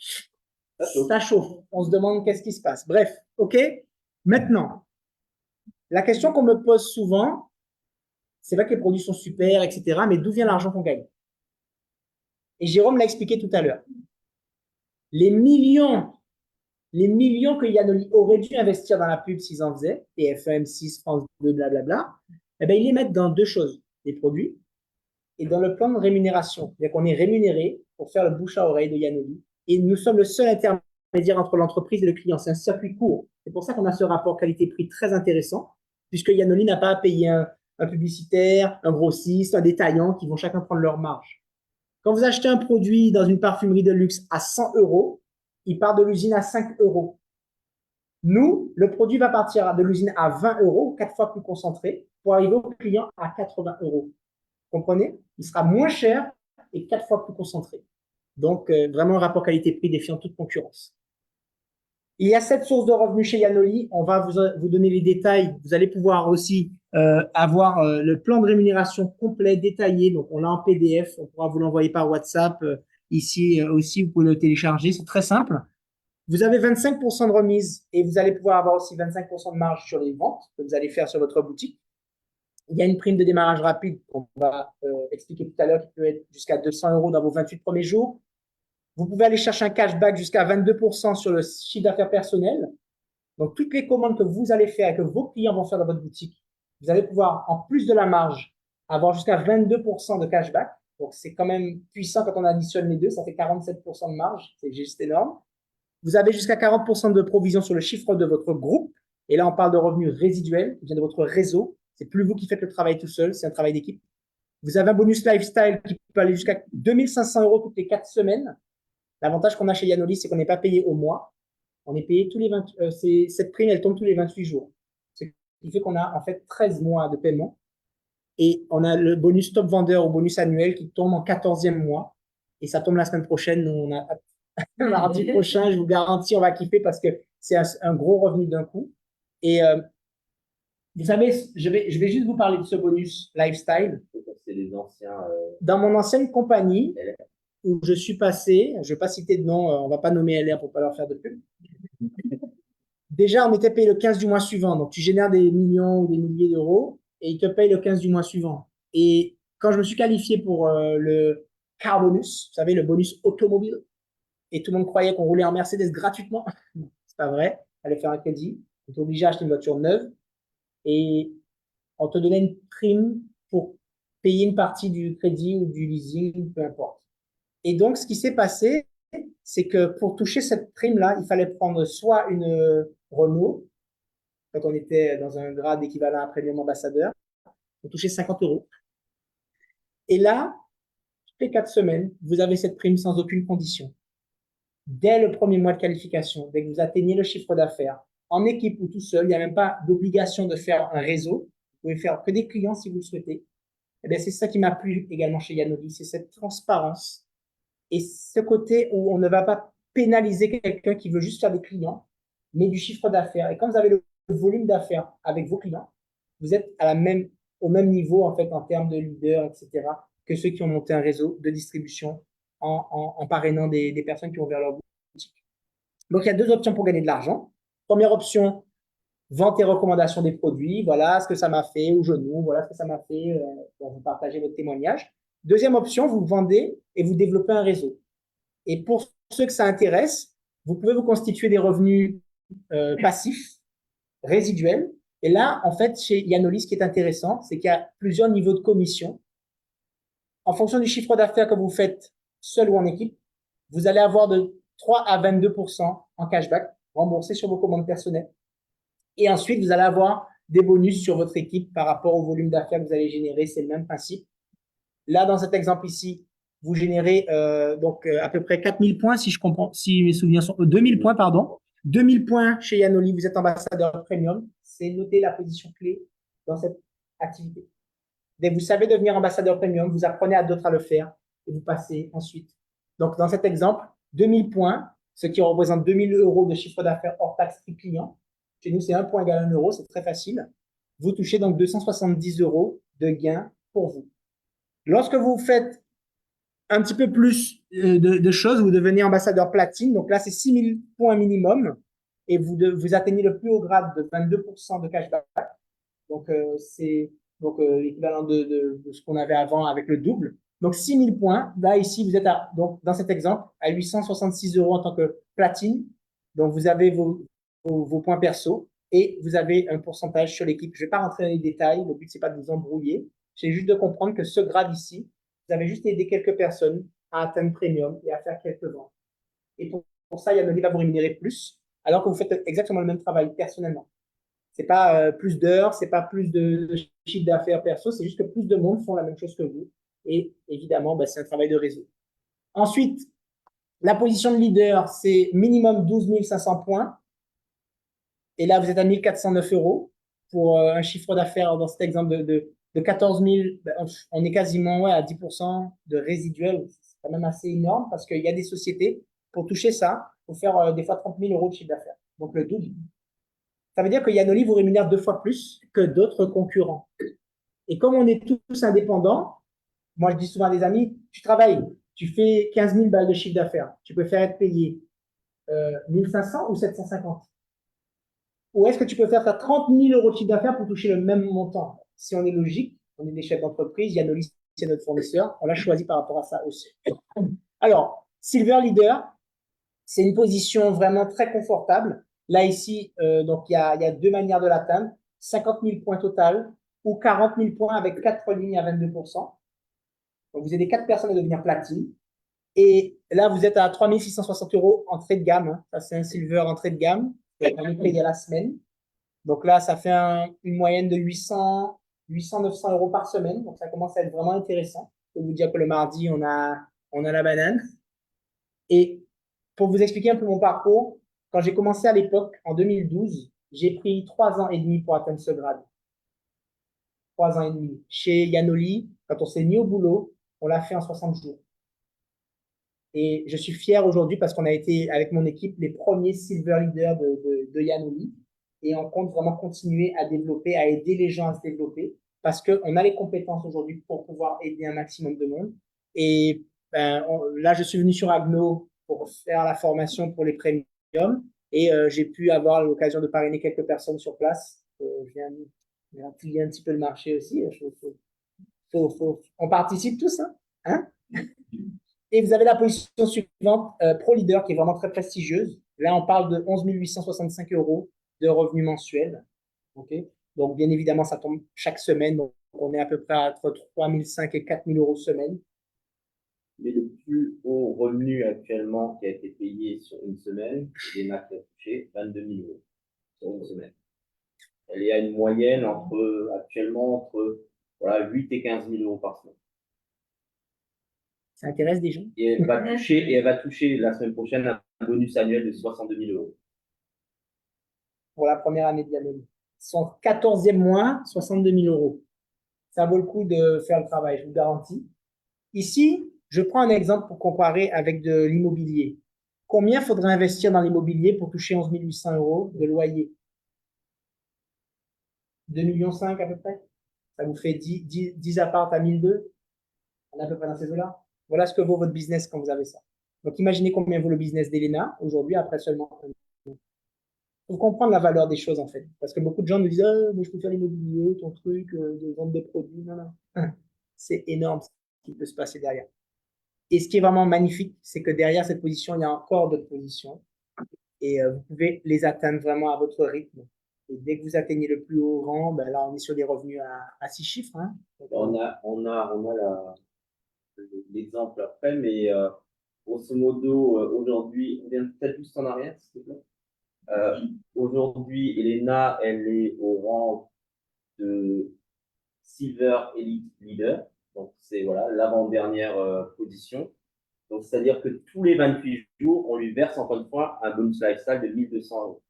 ça chauffe. On se demande qu'est-ce qui se passe. Bref, OK? Maintenant, la question qu'on me pose souvent, c'est vrai que les produits sont super, etc., mais d'où vient l'argent qu'on gagne? Et Jérôme l'a expliqué tout à l'heure. Les millions que Yanoli aurait dû investir dans la pub s'ils en faisaient, TF1, M6, France 2, blablabla, eh ben, ils les mettent dans 2 choses, les produits et dans le plan de rémunération. C'est-à-dire qu'on est rémunéré pour faire le bouche à oreille de Yanoli. Et nous sommes le seul intermédiaire entre l'entreprise et le client. C'est un circuit court. C'est pour ça qu'on a ce rapport qualité-prix très intéressant, puisque Yanoli n'a pas à payer un publicitaire, un grossiste, un détaillant qui vont chacun prendre leur marge. Quand vous achetez un produit dans une parfumerie de luxe à 100 €, il part de l'usine à 5 €. Nous, le produit va partir de l'usine à 20 €, 4 fois plus concentré, pour arriver au client à 80 €. comprenez? Il sera moins cher et 4 fois plus concentré. Donc, vraiment un rapport qualité-prix défiant toute concurrence. Il y a 7 sources de revenus chez Yanoli. On va vous donner les détails. Vous allez pouvoir aussi avoir le plan de rémunération complet, détaillé. Donc, on l'a en PDF. On pourra vous l'envoyer par WhatsApp. Ici aussi, vous pouvez le télécharger. C'est très simple. Vous avez 25% de remise et vous allez pouvoir avoir aussi 25% de marge sur les ventes que vous allez faire sur votre boutique. Il y a une prime de démarrage rapide qu'on va expliquer tout à l'heure qui peut être jusqu'à 200 € dans vos 28 premiers jours. Vous pouvez aller chercher un cashback jusqu'à 22% sur le chiffre d'affaires personnel. Donc, toutes les commandes que vous allez faire et que vos clients vont faire dans votre boutique, vous allez pouvoir, en plus de la marge, avoir jusqu'à 22% de cashback. Donc, c'est quand même puissant quand on additionne les deux. Ça fait 47% de marge. C'est juste énorme. Vous avez jusqu'à 40% de provision sur le chiffre de votre groupe. Et là, on parle de revenus résiduels qui viennent de votre réseau. C'est plus vous qui faites le travail tout seul, c'est un travail d'équipe. Vous avez un bonus lifestyle qui peut aller jusqu'à 2500 € toutes les 4 semaines. L'avantage qu'on a chez Yanoli, c'est qu'on n'est pas payé au mois. On est payé tous les 20, cette prime, elle tombe tous les 28 jours. Ce qui fait qu'on a en fait 13 mois de paiement. Et on a le bonus top vendeur ou bonus annuel qui tombe en 14e mois. Et ça tombe la semaine prochaine. Nous, on a mardi prochain, je vous garantis, on va kiffer parce que c'est un gros revenu d'un coup. Et vous savez, je vais juste vous parler de ce bonus lifestyle. C'est les anciens. Dans mon ancienne compagnie, où je suis passé, je ne vais pas citer de nom, on ne va pas nommer LR pour ne pas leur faire de pub. Déjà, on était payé le 15 du mois suivant. Donc, tu génères des millions ou des milliers d'euros et ils te payent le 15 du mois suivant. Et quand je me suis qualifié pour le car bonus, vous savez, le bonus automobile, et tout le monde croyait qu'on roulait en Mercedes gratuitement. C'est pas vrai. Il fallait faire un crédit. On était obligé d'acheter une voiture neuve et on te donnait une prime pour payer une partie du crédit ou du leasing, peu importe. Et donc, ce qui s'est passé, c'est que pour toucher cette prime-là, il fallait prendre soit une Renault, quand on était dans un grade équivalent à premium ambassadeur, on touchait 50 €. Et là, toutes les 4 semaines, vous avez cette prime sans aucune condition. Dès le premier mois de qualification, dès que vous atteignez le chiffre d'affaires, en équipe ou tout seul, il n'y a même pas d'obligation de faire un réseau. Vous pouvez faire que des clients si vous le souhaitez. Et bien, c'est ça qui m'a plu également chez Yanoli, c'est cette transparence et ce côté où on ne va pas pénaliser quelqu'un qui veut juste faire des clients, mais du chiffre d'affaires. Et quand vous avez le volume d'affaires avec vos clients, vous êtes au même niveau en fait en termes de leader, etc., que ceux qui ont monté un réseau de distribution en parrainant des personnes qui ont ouvert leur boutique. Donc, il y a 2 options pour gagner de l'argent. Première option, vente et recommandation des produits. Voilà ce que ça m'a fait au genou. Voilà ce que ça m'a fait pour vous partager votre témoignage. Deuxième option, vous vendez et vous développez un réseau. Et pour ceux que ça intéresse, vous pouvez vous constituer des revenus passifs, résiduels. Et là, en fait, chez Yanoli, ce qui est intéressant, c'est qu'il y a plusieurs niveaux de commission. En fonction du chiffre d'affaires que vous faites seul ou en équipe, vous allez avoir de 3 à 22% en cashback remboursé sur vos commandes personnelles. Et ensuite, vous allez avoir des bonus sur votre équipe par rapport au volume d'affaires que vous allez générer. C'est le même principe. Là, dans cet exemple ici, vous générez à peu près 4000 points, si mes souvenirs sont 2000 points, pardon. 2000 points chez Yanoli, vous êtes ambassadeur premium. C'est noter la position clé dans cette activité. Dès que vous savez devenir ambassadeur premium, vous apprenez à d'autres à le faire et vous passez ensuite. Donc, dans cet exemple, 2000 points, ce qui représente 2000 € de chiffre d'affaires hors taxe prix client. Chez nous, c'est 1 point égale 1 €, c'est très facile. Vous touchez donc 270 € de gain pour vous. Lorsque vous faites un petit peu plus de choses, vous devenez ambassadeur platine. Donc là, c'est 6000 points minimum et vous atteignez le plus haut grade de 22% de cashback. Donc, c'est l'équivalent de ce qu'on avait avant avec le double. Donc, 6000 points. Là, ici, vous êtes donc, dans cet exemple à 866 € en tant que platine. Donc, vous avez vos points perso et vous avez un pourcentage sur l'équipe. Je ne vais pas rentrer dans les détails. Le but, c'est pas de vous embrouiller. C'est juste de comprendre que ce grade ici, vous avez juste aidé quelques personnes à atteindre premium et à faire quelques ventes. Et pour ça, Yanoli va vous rémunérer plus, alors que vous faites exactement le même travail personnellement. C'est pas plus d'heures, c'est pas plus de chiffre d'affaires perso, c'est juste que plus de monde font la même chose que vous. Et évidemment, c'est un travail de réseau. Ensuite, la position de leader, c'est minimum 12 500 points. Et là, vous êtes à 1409 € pour un chiffre d'affaires dans cet exemple de de 14 000, ben, on est quasiment ouais, à 10% de résiduel. C'est quand même assez énorme parce qu'il y a des sociétés, pour toucher ça, il faut faire des fois 30 000 euros de chiffre d'affaires. Donc le double. Ça veut dire que Yanoli vous rémunère 2 fois plus que d'autres concurrents. Et comme on est tous indépendants, moi je dis souvent à des amis, tu travailles, tu fais 15 000 balles de chiffre d'affaires, tu peux faire être payé 1500 ou 750. Ou est-ce que tu peux faire 30 000 euros de chiffre d'affaires pour toucher le même montant? Si on est logique, on est des chefs d'entreprise, Yanoli, c'est notre fournisseur, on l'a choisi par rapport à ça aussi. Alors, Silver Leader, c'est une position vraiment très confortable. Là, ici, donc il y a 2 manières de l'atteindre. 50 000 points total ou 40 000 points avec 4 lignes à 22%. Donc, vous aidez 4 personnes à devenir platine. Et là, vous êtes à 3 660 euros entrée de gamme. Hein. Ça, c'est un silver entrée de gamme. On est payé à la semaine. Donc là, ça fait une moyenne de 800, 900 euros par semaine. Donc, ça commence à être vraiment intéressant. Je peux vous dire que le mardi, on a la banane. Et pour vous expliquer un peu mon parcours, quand j'ai commencé à l'époque, en 2012, j'ai pris 3 ans et demi pour atteindre ce grade. 3 ans et demi. Chez Yanoli, quand on s'est mis au boulot, on l'a fait en 60 jours. Et je suis fier aujourd'hui parce qu'on a été, avec mon équipe, les premiers silver leaders de Yanoli. Et on compte vraiment continuer à développer, à aider les gens à se développer parce qu'on a les compétences aujourd'hui pour pouvoir aider un maximum de monde. Et ben, là, je suis venu sur Agno pour faire la formation pour les premiums et j'ai pu avoir l'occasion de parrainer quelques personnes sur place. Je viens appuyer un petit peu le marché aussi. On participe tous, hein? Et vous avez la position suivante, Pro Leader, qui est vraiment très prestigieuse. Là, on parle de 11 865 euros de revenus mensuels. Okay, donc, bien évidemment, ça tombe chaque semaine. Donc, on est à peu près entre 3 500 et 4 000 euros semaine. Mais le plus haut revenu actuellement qui a été payé sur une semaine, l'ENA qui a touché 22 000 euros sur une semaine. Elle est à une moyenne actuellement entre 8 et 15 000 euros par semaine. Ça intéresse des gens. Et elle va toucher la semaine prochaine un bonus annuel de 62 000 euros. Pour la première année de l'année. Son 14e mois, 62 000 euros. Ça vaut le coup de faire le travail, je vous garantis. Ici, je prends un exemple pour comparer avec de l'immobilier. Combien faudrait investir dans l'immobilier pour toucher 11 800 euros de loyer? 2,5 millions à peu près. Ça vous fait 10 apparts à 1 200. On est à peu près dans ces eaux-là. Voilà ce que vaut votre business quand vous avez ça. Donc, imaginez combien vaut le business d'Elena aujourd'hui après seulement un an. Il faut comprendre la valeur des choses, en fait. Parce que beaucoup de gens nous disent « mais je peux faire l'immobilier, ton truc, de vente de produits. » Non, non. C'est énorme ce qui peut se passer derrière. Et ce qui est vraiment magnifique, c'est que derrière cette position, il y a encore d'autres positions. Et vous pouvez les atteindre vraiment à votre rythme. Et dès que vous atteignez le plus haut rang, ben là, on est sur des revenus à 6 chiffres. Hein. Donc, on a l'exemple après, mais grosso modo, aujourd'hui, on vient peut-être juste en arrière, s'il te plaît. Aujourd'hui, Elena, elle est au rang de Silver Elite Leader. Donc, c'est l'avant-dernière position. Donc, c'est-à-dire que tous les 28 jours, on lui verse encore une fois un bonus lifestyle de 1 200 euros.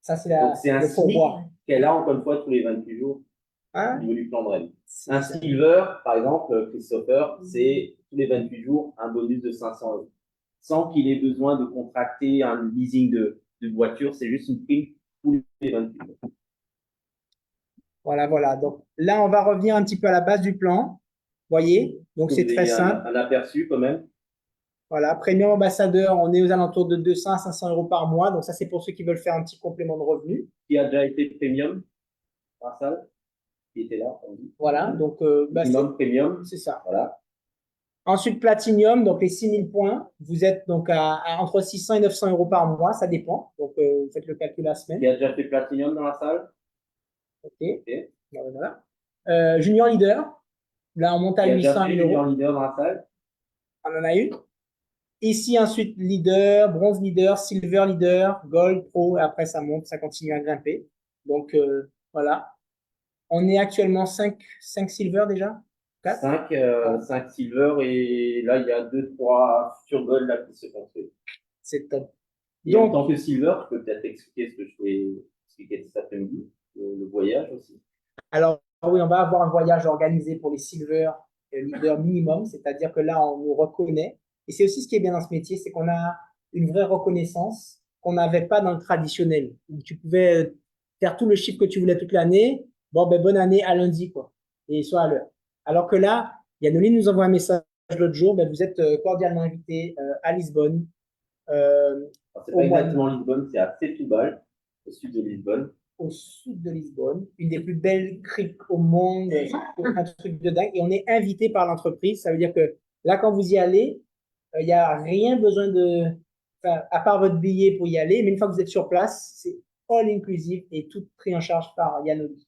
Ça, c'est un SMIC qu'elle a encore une fois tous les 28 jours au niveau du plan de REM. Un Silver, par exemple, Christopher, c'est tous les 28 jours un bonus de 500 euros. Sans qu'il ait besoin de contracter un leasing de voiture, c'est juste une prime tous les 28 jours. Voilà. Donc là, on va revenir un petit peu à la base du plan. Voyez, donc c'est très simple. Un aperçu quand même. Voilà, Premium Ambassadeur, on est aux alentours de 200 à 500 euros par mois. Donc ça, c'est pour ceux qui veulent faire un petit complément de revenu. Qui a déjà été Premium par salle, qui était là. On dit. Voilà, donc Premium. C'est ça. Voilà. Ensuite, Platinum, donc les 6000 points. Vous êtes donc à entre 600 et 900 euros par mois, ça dépend. Donc vous faites le calcul la semaine. Qui a déjà fait Platinum dans la salle? Ok. Voilà. Junior Leader, là on monte à 800 000 euros. Junior Leader dans la salle? On en a une. Ici, ensuite, Leader, Bronze Leader, Silver Leader, Gold, Pro, et après ça monte, ça continue à grimper. Donc voilà. On est actuellement 5 Silver déjà? 5 Silver, et là il y a 2-3 futurs Gold là qui se construisent. C'est top. Et donc, en tant que Silver, je peux peut-être expliquer ce que je vais expliquer cet après-midi, le voyage aussi. Alors, oui, on va avoir un voyage organisé pour les silver leaders minimum, c'est-à-dire que là, on nous reconnaît. Et c'est aussi ce qui est bien dans ce métier, c'est qu'on a une vraie reconnaissance qu'on n'avait pas dans le traditionnel, où tu pouvais faire tout le chiffre que tu voulais toute l'année. Bon, ben, bonne année à lundi, quoi, et soit à l'heure. Alors que là, Yanoline nous envoie un message l'autre jour, ben, vous êtes cordialement invité à Lisbonne. C'est pas exactement Lisbonne, c'est à Setúbal, au sud de Lisbonne. Au sud de Lisbonne, une des plus belles criques au monde, un truc de dingue. Et on est invité par l'entreprise. Ça veut dire que là, quand vous y allez, il n'y a rien besoin de, enfin, à part votre billet pour y aller. Mais une fois que vous êtes sur place, c'est all inclusive et tout pris en charge par Yanoli.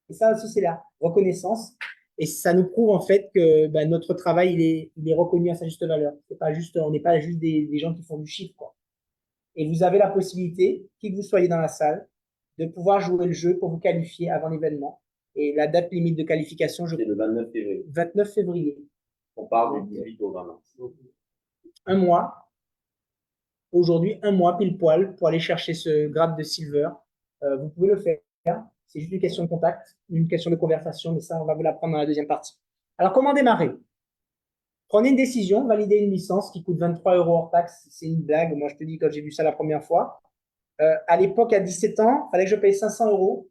Et ça aussi, c'est la reconnaissance. Et ça nous prouve en fait que ben, notre travail, il est reconnu à sa juste valeur. C'est pas juste, on n'est pas juste des gens qui font du chiffre, quoi. Et vous avez la possibilité, qui que vous soyez dans la salle, de pouvoir jouer le jeu pour vous qualifier avant l'événement. Et la date limite de qualification, c'est le 29 février. 29 février. On part du 18 au 20 mars. Un mois. Aujourd'hui, un mois pile poil pour aller chercher ce grade de silver. Vous pouvez le faire. C'est juste une question de contact, une question de conversation, mais ça, on va vous l'apprendre dans la deuxième partie. Alors, comment démarrer? Prenez une décision, validez une licence qui coûte 23 € hors taxe. C'est une blague. Moi, je te dis, quand j'ai vu ça la première fois, à l'époque, à 17 ans, il fallait que je paye 500 €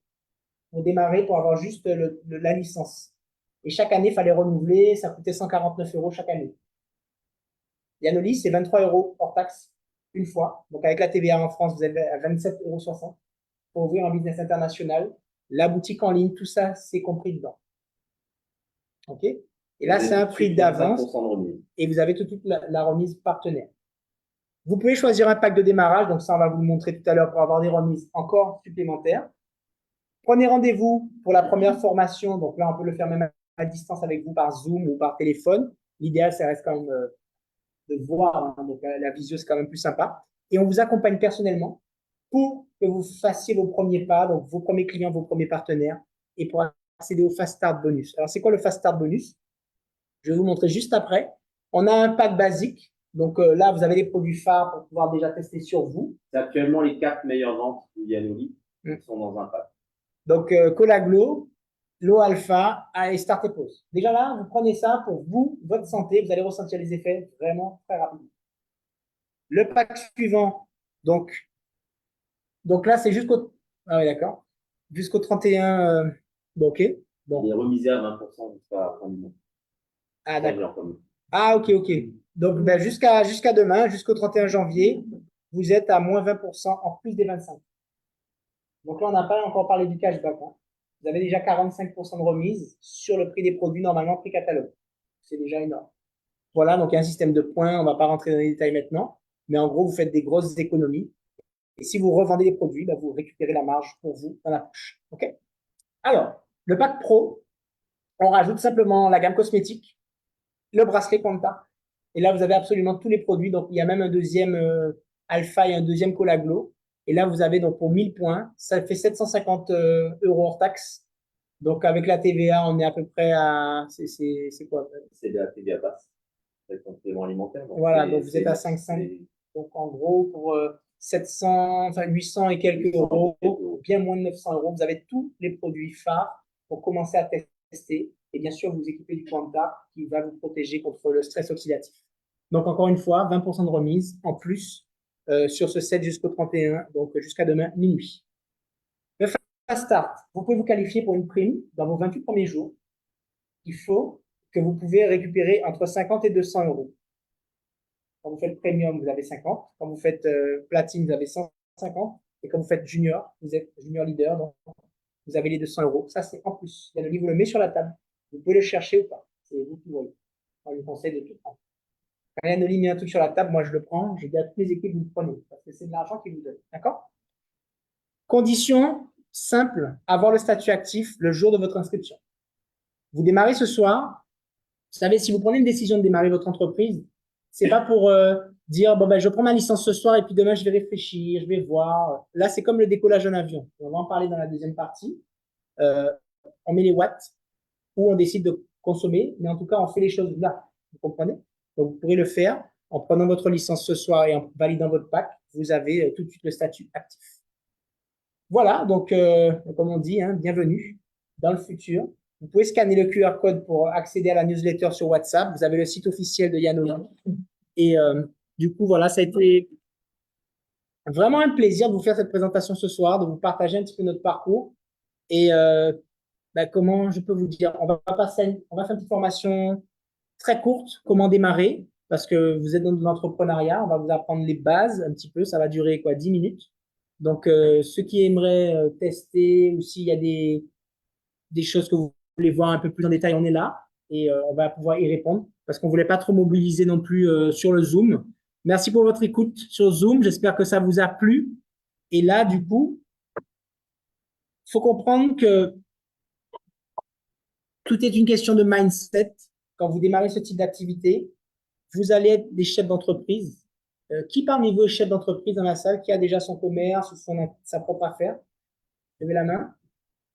pour démarrer, pour avoir juste la licence. Et chaque année, il fallait renouveler. Ça coûtait 149 € chaque année. Yanoli, c'est 23 € hors taxe une fois. Donc, avec la TVA en France, vous avez à 27,60 € pour ouvrir un business international. La boutique en ligne, tout ça, c'est compris dedans. OK? Et là, c'est un prix d'avance. Et vous avez tout de suite la remise partenaire. Vous pouvez choisir un pack de démarrage. Donc, ça, on va vous le montrer tout à l'heure pour avoir des remises encore supplémentaires. Prenez rendez-vous pour la première formation. Donc là, on peut le faire même à distance avec vous par Zoom ou par téléphone. L'idéal, ça reste quand même de voir. Hein. Donc la visio, c'est quand même plus sympa. Et on vous accompagne personnellement pour que vous fassiez vos premiers pas, donc vos premiers clients, vos premiers partenaires, et pour accéder au Fast Start Bonus. Alors, c'est quoi le Fast Start Bonus? Je vais vous montrer juste après. On a un pack basique. Donc là, vous avez les produits phares pour pouvoir déjà tester sur vous. C'est actuellement les 4 meilleures ventes de Yanoli qui sont dans un pack. Donc, Colaglo, l'eau alpha et Start et Pause. Déjà là, vous prenez ça pour vous, votre santé. Vous allez ressentir les effets vraiment très rapidement. Le pack suivant, donc là, c'est jusqu'au... Ah oui, d'accord. Jusqu'au 31... Bon, OK. Bon. Il est remisé à 20% jusqu'à la fin du mois. Ah, d'accord. Ah, OK, OK. Donc, ben, jusqu'à demain, jusqu'au 31 janvier, vous êtes à moins 20% en plus des 25. Donc là, on n'a pas encore parlé du cashback. Hein. Vous avez déjà 45% de remise sur le prix des produits, normalement prix catalogue. C'est déjà énorme. Voilà, donc il y a un système de points. On ne va pas rentrer dans les détails maintenant. Mais en gros, vous faites des grosses économies. Et si vous revendez des produits, bah, vous récupérez la marge pour vous dans la poche. OK? Alors, le pack pro, on rajoute simplement la gamme cosmétique, le bracelet Quanta. Et là, vous avez absolument tous les produits. Donc, il y a même un deuxième Alpha et un deuxième Colaglo. Et là, vous avez donc pour 1000 points, ça fait 750 € hors taxe. Donc, avec la TVA, on est à peu près à... C'est quoi? C'est de la TVA basse. C'est le complément alimentaire. Donc voilà, donc vous êtes à 5,5. Donc, en gros, pour 700, enfin 800 et quelques euros, bien moins de 900 €, vous avez tous les produits phares pour commencer à tester. Et bien sûr, vous équipez du Quanta qui va vous protéger contre le stress oxydatif. Donc, encore une fois, 20% de remise en plus sur ce 7 jusqu'au 31, donc jusqu'à demain minuit. Le Fast Start, vous pouvez vous qualifier pour une prime dans vos 28 premiers jours. Il faut que vous pouvez récupérer entre 50 et 200 €. Quand vous faites Premium, vous avez 50. Quand vous faites Platine, vous avez 150. Et quand vous faites Junior, vous êtes Junior Leader, donc vous avez les 200 €. Ça, c'est en plus. Yanoli vous le met sur la table. Vous pouvez le chercher ou pas. C'est vous qui voyez. Moi, je vous conseille de tout prendre. Quand Yanoli met un truc sur la table, moi, je le prends. Je dis à toutes les équipes, vous le prenez. Parce que c'est de l'argent qu'ils vous donnent. D'accord? Condition simple, avoir le statut actif le jour de votre inscription. Vous démarrez ce soir. Vous savez, si vous prenez une décision de démarrer votre entreprise, c'est pas pour dire, bon, ben, je prends ma licence ce soir et puis demain, je vais réfléchir, je vais voir. Là, c'est comme le décollage d'un avion. On va en parler dans la deuxième partie. On met les watts ou on décide de consommer, mais en tout cas, on fait les choses là. Vous comprenez? Donc, vous pourrez le faire en prenant votre licence ce soir et en validant votre pack. Vous avez tout de suite le statut actif. Voilà, donc, comme on dit, hein, bienvenue dans le futur. Vous pouvez scanner le QR code pour accéder à la newsletter sur WhatsApp. Vous avez le site officiel de Yanoli. Et du coup, voilà, ça a été vraiment un plaisir de vous faire cette présentation ce soir, de vous partager un petit peu notre parcours. Et comment je peux vous dire, on va faire une petite formation très courte, comment démarrer, parce que vous êtes dans l'entrepreneuriat, on va vous apprendre les bases un petit peu, ça va durer quoi, 10 minutes. Donc, ceux qui aimeraient tester ou s'il y a des choses que vous voulez voir un peu plus en détail, on est là et on va pouvoir y répondre parce qu'on ne voulait pas trop mobiliser non plus sur le Zoom. Merci pour votre écoute sur Zoom, j'espère que ça vous a plu. Et là, du coup, il faut comprendre que tout est une question de mindset. Quand vous démarrez ce type d'activité, vous allez être des chefs d'entreprise. Qui parmi vous est chef d'entreprise dans la salle, qui a déjà son commerce ou sa propre affaire? Levez la main.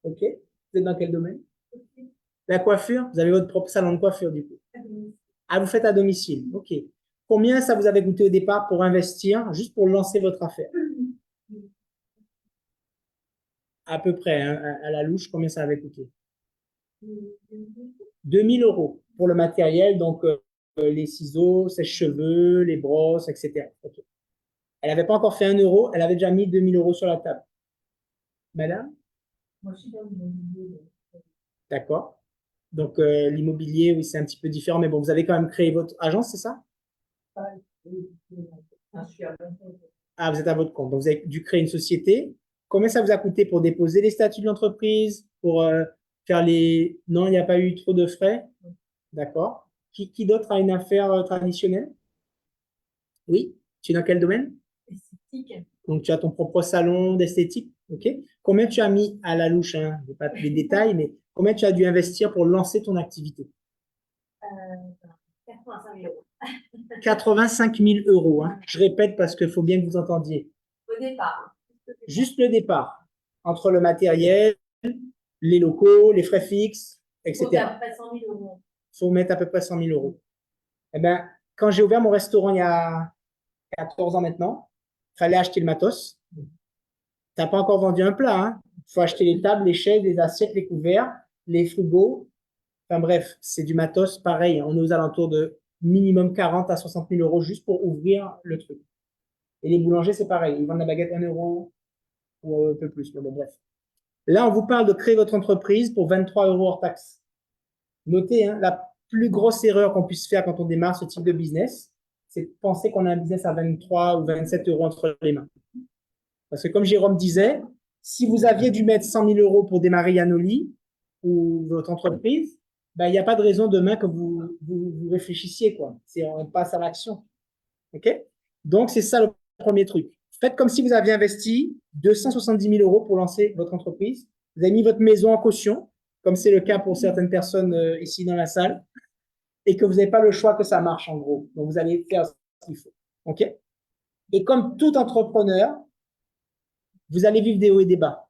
OK. Vous êtes dans quel domaine? La coiffure? Vous avez votre propre salon de coiffure, du coup. Ah, vous faites à domicile. OK. Combien ça vous avait coûté au départ pour investir, juste pour lancer votre affaire? À peu près, hein, à la louche, combien ça avait coûté? 2000 euros pour le matériel, donc les ciseaux, sèche-cheveux, les brosses, etc. Okay. Elle n'avait pas encore fait 1 euro, elle avait déjà mis 2000 euros sur la table. Madame? Moi, je suis dans l'immobilier. D'accord. Donc, l'immobilier, oui, c'est un petit peu différent, mais bon, vous avez quand même créé votre agence, c'est ça? Ah, vous êtes à votre compte. Donc, vous avez dû créer une société. Combien ça vous a coûté pour déposer les statuts de l'entreprise, pour faire les... Non, il n'y a pas eu trop de frais? D'accord. Qui d'autre a une affaire traditionnelle? Oui. Tu es dans quel domaine? Esthétique. Donc, tu as ton propre salon d'esthétique. OK. Combien tu as mis à la louche, hein? Je n'ai pas les détails, mais combien tu as dû investir pour lancer ton activité? 85 000 euros. 85 000 euros. Hein. Je répète parce qu'il faut bien que vous entendiez. Au départ. Juste le départ. Entre le matériel, les locaux, les frais fixes, etc. Il faut à peu près 100 000 euros. Il faut mettre à peu près 100 000 euros. Eh bien, quand j'ai ouvert mon restaurant il y a 14 ans maintenant, il fallait acheter le matos. Tu n'as pas encore vendu un plat. Hein. Il faut acheter les tables, les chaises, les assiettes, les couverts, les frigos. Enfin bref, c'est du matos pareil. On est aux alentours de minimum 40 à 60 000 euros juste pour ouvrir le truc. Et les boulangers, c'est pareil. Ils vendent la baguette 1 euro ou un peu plus. Mais bon, bref. Là, on vous parle de créer votre entreprise pour 23 euros hors taxe. Notez, hein, la plus grosse erreur qu'on puisse faire quand on démarre ce type de business, c'est de penser qu'on a un business à 23 ou 27 euros entre les mains. Parce que comme Jérôme disait, si vous aviez dû mettre 100 000 euros pour démarrer Yanoli ou votre entreprise, ben, il n'y a pas de raison demain que vous réfléchissiez, quoi. On passe à l'action. OK? Donc, c'est ça le premier truc. Faites comme si vous aviez investi 270 000 euros pour lancer votre entreprise. Vous avez mis votre maison en caution, comme c'est le cas pour certaines personnes ici dans la salle, et que vous n'avez pas le choix que ça marche, en gros. Donc, vous allez faire ce qu'il faut. OK? Et comme tout entrepreneur, vous allez vivre des hauts et des bas.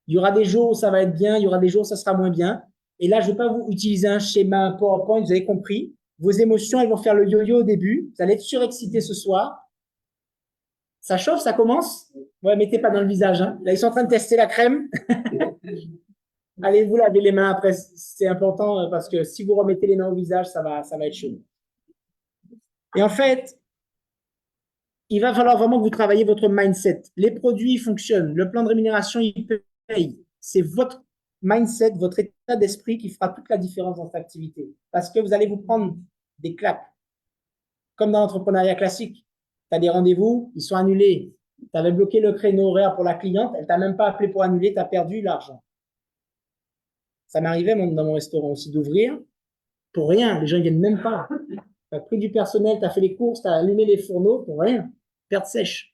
Il y aura des jours où ça va être bien, il y aura des jours où ça sera moins bien. Et là, je ne vais pas vous utiliser un schéma, un PowerPoint, vous avez compris. Vos émotions, elles vont faire le yo-yo au début. Vous allez être surexcité ce soir. Ça chauffe, ça commence? Ouais, mettez pas dans le visage. Hein. Là, ils sont en train de tester la crème. Allez vous laver les mains après. C'est important parce que si vous remettez les mains au visage, ça va être chaud. Et en fait, il va falloir vraiment que vous travaillez votre mindset. Les produits fonctionnent. Le plan de rémunération, il paye. C'est votre mindset, votre état d'esprit qui fera toute la différence dans cette activité. Parce que vous allez vous prendre des claques. Comme dans l'entrepreneuriat classique. Tu as des rendez-vous, ils sont annulés. Tu avais bloqué le créneau horaire pour la cliente, elle ne t'a même pas appelé pour annuler, tu as perdu l'argent. Ça m'arrivait dans mon restaurant aussi d'ouvrir pour rien. Les gens ne viennent même pas. Tu as pris du personnel, tu as fait les courses, tu as allumé les fourneaux pour rien. Perte sèche.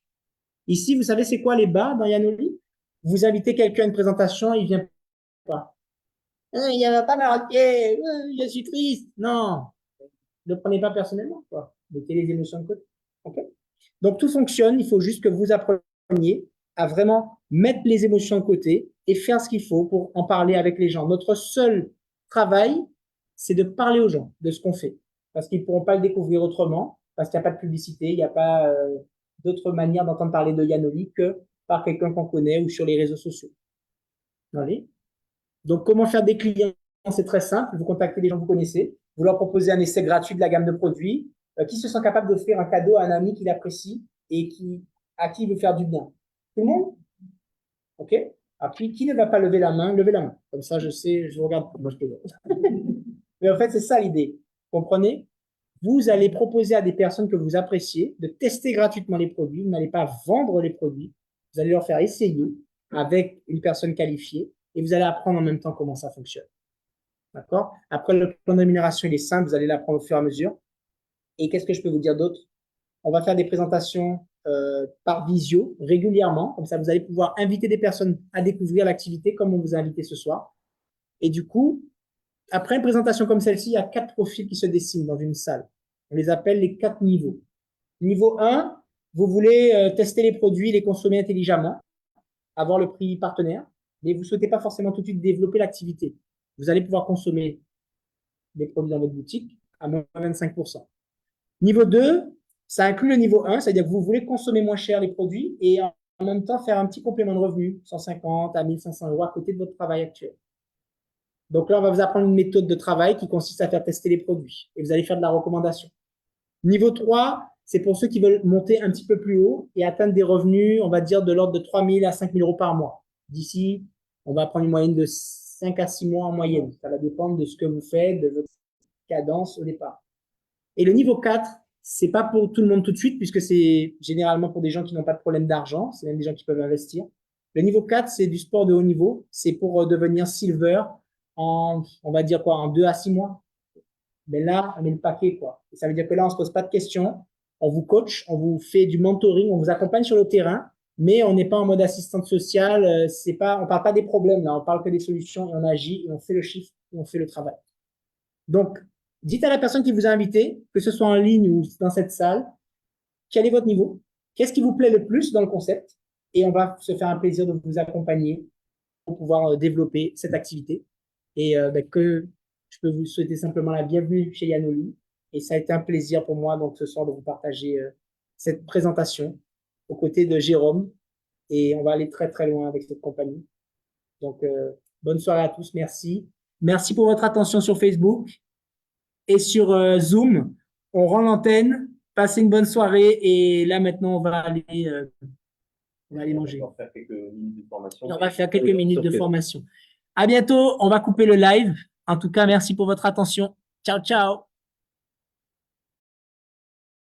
Ici, vous savez, c'est quoi les bas dans Yanoli? Vous invitez quelqu'un à une présentation, il ne vient pas. Il n'y avait pas Maroquier, je suis triste. Non, ne prenez pas personnellement. Quoi. Mettez les émotions de côté. Okay. Donc, tout fonctionne. Il faut juste que vous appreniez à vraiment mettre les émotions de côté et faire ce qu'il faut pour en parler avec les gens. Notre seul travail, c'est de parler aux gens de ce qu'on fait. Parce qu'ils ne pourront pas le découvrir autrement, parce qu'il n'y a pas de publicité, il n'y a pas d'autre manière d'entendre parler de Yanoli que par quelqu'un qu'on connaît ou sur les réseaux sociaux. Allez. Donc, comment faire des clients c'est très simple. Vous contactez les gens que vous connaissez. Vous leur proposez un essai gratuit de la gamme de produits. Qui se sent capable d'offrir un cadeau à un ami qu'il apprécie et à qui il veut faire du bien? Tout le monde? OK? Alors, qui ne va pas lever la main? Levez la main. Comme ça, je sais, je regarde. Moi, je peux. Mais en fait, c'est ça l'idée. Comprenez? Vous allez proposer à des personnes que vous appréciez de tester gratuitement les produits. Vous n'allez pas vendre les produits. Vous allez leur faire essayer avec une personne qualifiée et vous allez apprendre en même temps comment ça fonctionne. D'accord? Après, le plan de rémunération, il est simple. Vous allez l'apprendre au fur et à mesure. Et qu'est-ce que je peux vous dire d'autre? On va faire des présentations par visio régulièrement. Comme ça, vous allez pouvoir inviter des personnes à découvrir l'activité comme on vous a invité ce soir. Et du coup, après une présentation comme celle-ci, il y a 4 profils qui se dessinent dans une salle. On les appelle les 4 niveaux. Niveau 1, vous voulez tester les produits, les consommer intelligemment, avoir le prix partenaire, mais vous ne souhaitez pas forcément tout de suite développer l'activité. Vous allez pouvoir consommer des produits dans votre boutique à moins 25%. Niveau 2, ça inclut le niveau 1, c'est-à-dire que vous voulez consommer moins cher les produits et en même temps faire un petit complément de revenu, 150 à 1500 euros à côté de votre travail actuel. Donc là, on va vous apprendre une méthode de travail qui consiste à faire tester les produits et vous allez faire de la recommandation. Niveau 3, c'est pour ceux qui veulent monter un petit peu plus haut et atteindre des revenus, on va dire, de l'ordre de 3 000 à 5 000 euros par mois. D'ici, on va prendre une moyenne de 5 à 6 mois en moyenne. Ça va dépendre de ce que vous faites, de votre cadence au départ. Et le niveau 4, c'est pas pour tout le monde tout de suite, puisque c'est généralement pour des gens qui n'ont pas de problème d'argent. C'est même des gens qui peuvent investir. Le niveau 4, c'est du sport de haut niveau. C'est pour devenir silver en, on va dire quoi, en 2 à 6 mois. Mais là, on met le paquet, quoi. Et ça veut dire que là, on se pose pas de questions. On vous coach, on vous fait du mentoring, on vous accompagne sur le terrain, mais on n'est pas en mode assistante sociale. C'est pas, on parle pas des problèmes, là. On parle que des solutions et on agit et on fait le chiffre et on fait le travail. Donc, dites à la personne qui vous a invité, que ce soit en ligne ou dans cette salle, quel est votre niveau, qu'est-ce qui vous plaît le plus dans le concept, et on va se faire un plaisir de vous accompagner pour pouvoir développer cette activité. Et que je peux vous souhaiter simplement la bienvenue chez Yanoli. Et ça a été un plaisir pour moi donc ce soir de vous partager cette présentation aux côtés de Jérôme. Et on va aller très très loin avec cette compagnie. Donc, bonne soirée à tous. Merci. Merci pour votre attention sur Facebook et sur Zoom. On rend l'antenne. Passez une bonne soirée. Et là, maintenant, on va aller manger. On va faire quelques minutes de formation. On va faire quelques minutes de formation. À bientôt. On va couper le live. En tout cas, merci pour votre attention. Ciao, ciao.